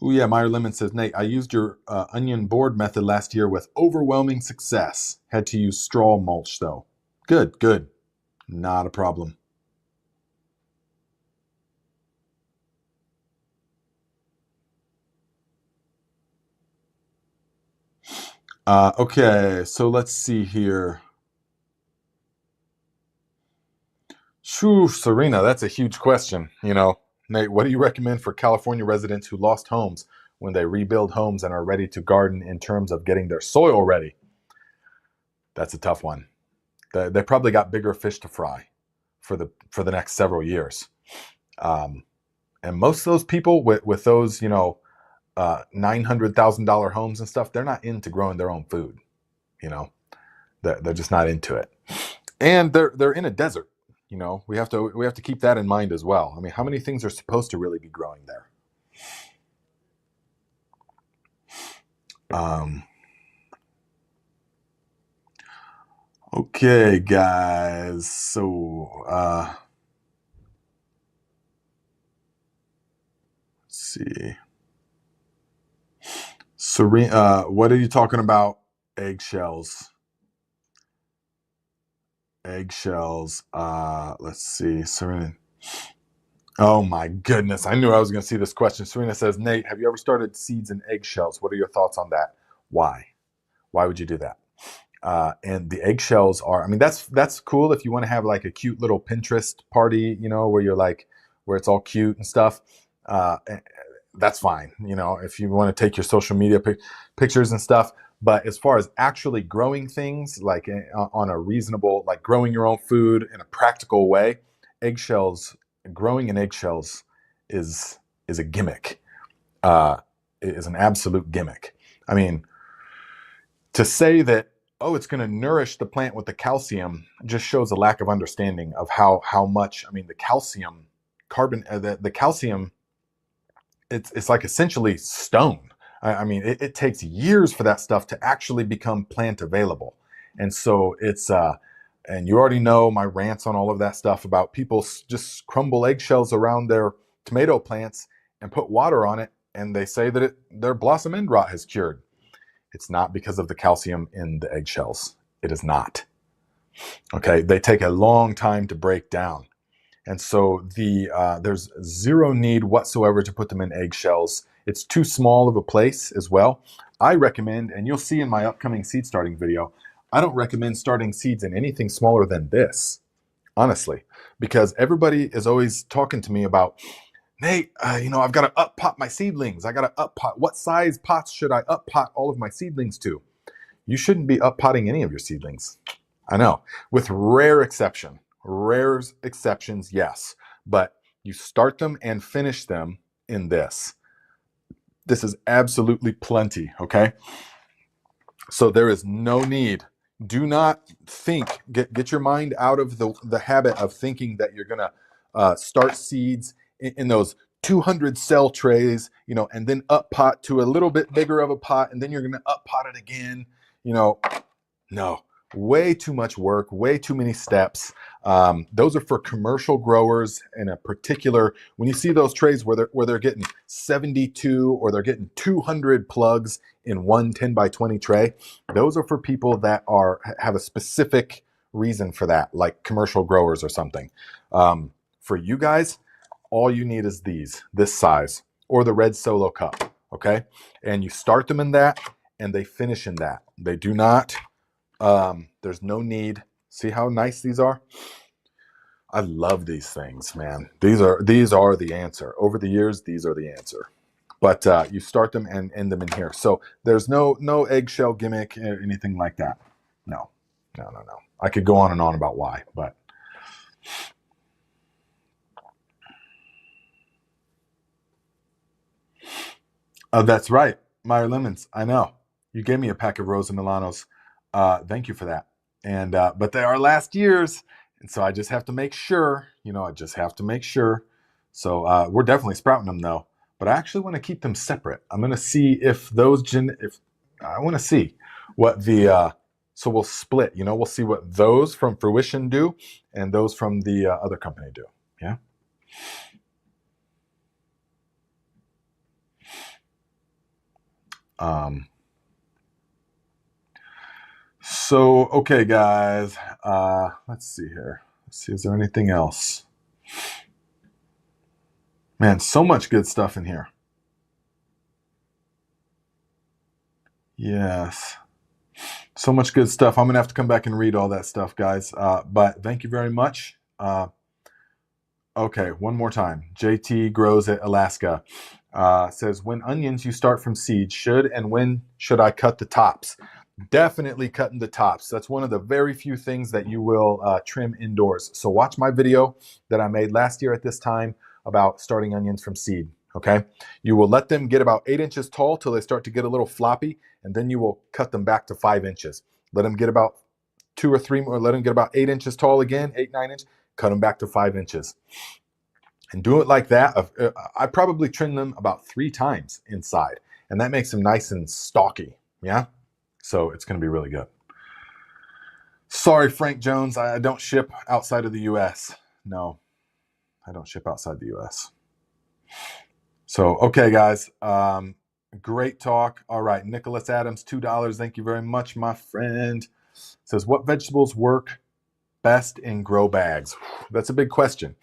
yeah, Meyer Lemon says, Nate, I used your onion board method last year with overwhelming success. Had to use straw mulch though. Good, good. Not a problem. Okay, so let's see here. Shoo, Serena, that's a huge question. Nate, what do you recommend for California residents who lost homes when they rebuild homes and are ready to garden in terms of getting their soil ready? That's a tough one. They probably got bigger fish to fry for the next several years. And most of those people with those, $900,000 homes and stuff, they're not into growing their own food. They're just not into it. And they're in a desert. We have to keep that in mind as well. I mean, how many things are supposed to really be growing there? Um, okay, guys. So, let's see. Serene, what are you talking about? Eggshells. Eggshells. Let's see. Serena. Oh my goodness. I knew I was going to see this question. Serena says, Nate, have you ever started seeds in eggshells? What are your thoughts on that? Why? Why would you do that? And the eggshells are, I mean, that's cool if you want to have like a cute little Pinterest party, you know, where you're like, where it's all cute and stuff. That's fine, you know, if you want to take your social media pictures and stuff. But as far as actually growing things, like on a reasonable, like growing your own food in a practical way, eggshells, growing in eggshells is a gimmick. It is an absolute gimmick. I mean, to say that, oh, it's going to nourish the plant with the calcium just shows a lack of understanding of how much. I mean, the calcium, the calcium, it's like essentially stone. I mean, it takes years for that stuff to actually become plant available, and so it's and you already know my rants on all of that stuff about people just crumble eggshells around their tomato plants and put water on it, and they say that their blossom end rot has cured. It's not because of the calcium in the eggshells. It is not. Okay, they take a long time to break down. And so there's zero need whatsoever to put them in eggshells. It's too small of a place as well. I recommend, and you'll see in my upcoming seed starting video, I don't recommend starting seeds in anything smaller than this, honestly, because everybody is always talking to me about, Nate, you know, I've got to up pot my seedlings. I got to up pot. What size pots should I up pot all of my seedlings to? You shouldn't be up potting any of your seedlings. I know, with rare exception. Rare exceptions, yes. But you start them and finish them in this. This is absolutely plenty, okay? So there is no need. Do not think, get your mind out of the habit of thinking that you're going to start seeds in those 200 cell trays, you know, and then up pot to a little bit bigger of a pot, and then you're going to up pot it again, you know. No, way too much work, way too many steps. Those are for commercial growers in a particular, when you see those trays where they're getting 72 or they're getting 200 plugs in one 10 by 20 tray, those are for people that have a specific reason for that, like commercial growers or something. For you guys, all you need is this size or the red solo cup, okay? And you start them in that and they finish in that. They do not, there's no need. See how nice these are? I love these things, man. These are the answer. Over the years, these are the answer. But you start them and end them in here. So there's no eggshell gimmick or anything like that. No. I could go on and on about why, but that's right. Meyer Lemons. I know. You gave me a pack of Rosa Milanos. Thank you for that. And but they are last year's, and so I just have to make sure. You know, I just have to make sure. So we're definitely sprouting them though. But I actually want to keep them separate. I'm going to see if if I want to see what the so we'll split. You know, we'll see what those from Fruition do and those from the other company do. Yeah. So, okay, guys, let's see here. Let's see, is there anything else? Man, so much good stuff in here. Yes. So much good stuff. I'm going to have to come back and read all that stuff, guys. But thank you very much. Okay, one more time. JT Grows at Alaska says, when onions you start from seed, when should I cut the tops? Definitely cutting the tops. That's one of the very few things that you will trim indoors. So watch my video that I made last year at this time about starting onions from seed, okay? You will let them get about 8 inches tall till they start to get a little floppy, and then you will cut them back to 5 inches. Let them get about 2 or 3 more, let them get about 8 inches tall again, 8, 9 inches, cut them back to 5 inches. And do it like that. I probably trim them about 3 times inside. and that makes them nice and stalky. Yeah, so it's going to be really good. Sorry, Frank Jones, I don't ship outside of the U.S. No, I don't ship outside the U.S. So, okay, guys, great talk. All right, Nicholas Adams, $2. Thank you very much, my friend. Says, what vegetables work best in grow bags? That's a big question.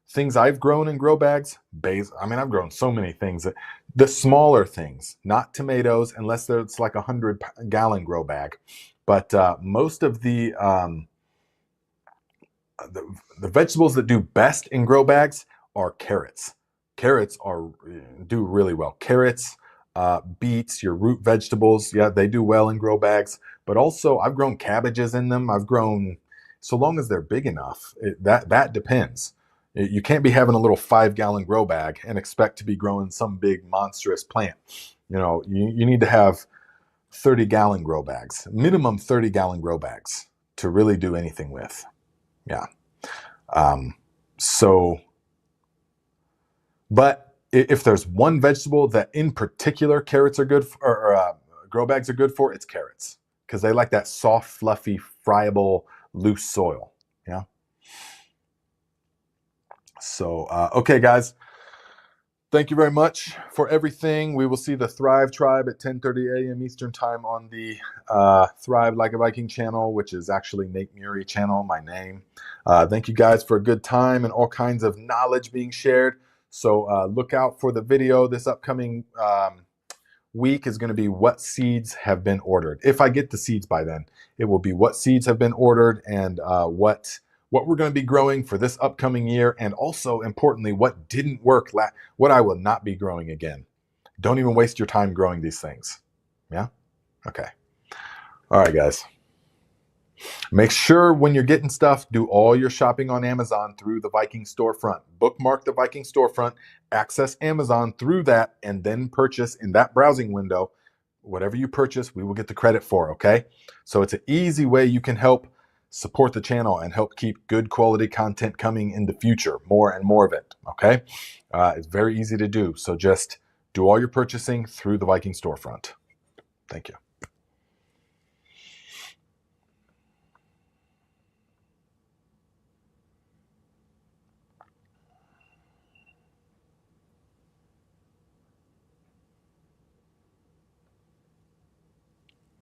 Things I've grown in grow bags, basil. I mean, I've grown so many things. The smaller things, not tomatoes, unless it's like 100-gallon grow bag. But most of the vegetables that do best in grow bags are carrots. Carrots do really well. Carrots, beets, your root vegetables, yeah, they do well in grow bags. But also, I've grown cabbages in them. I've grown, so long as they're big enough. That depends. You can't be having a little 5-gallon grow bag and expect to be growing some big monstrous plant. You know, you need to have 30-gallon grow bags, minimum 30-gallon grow bags to really do anything with. Yeah. But if there's one vegetable that in particular carrots are good for, or grow bags are good for, it's carrots, because they like that soft, fluffy, friable, loose soil. Yeah. So, okay, guys. Thank you very much for everything. We will see the Thrive Tribe at 10:30 a.m. Eastern Time on the Thrive Like a Viking channel, which is actually Nate Murray channel, my name. Thank you guys for a good time and all kinds of knowledge being shared. So look out for the video. This upcoming week is going to be what seeds have been ordered. If I get the seeds by then, it will be what seeds have been ordered and what we're going to be growing for this upcoming year, and also importantly, what didn't work, what I will not be growing again. Don't even waste your time growing these things. Yeah? Okay. All right, guys. Make sure when you're getting stuff, do all your shopping on Amazon through the Viking storefront. Bookmark the Viking storefront, access Amazon through that, and then purchase in that browsing window. Whatever you purchase, we will get the credit for, okay? So it's an easy way you can help support the channel and help keep good quality content coming in the future, more and more of it, okay? It's very easy to do. So just do all your purchasing through the Viking storefront. Thank you.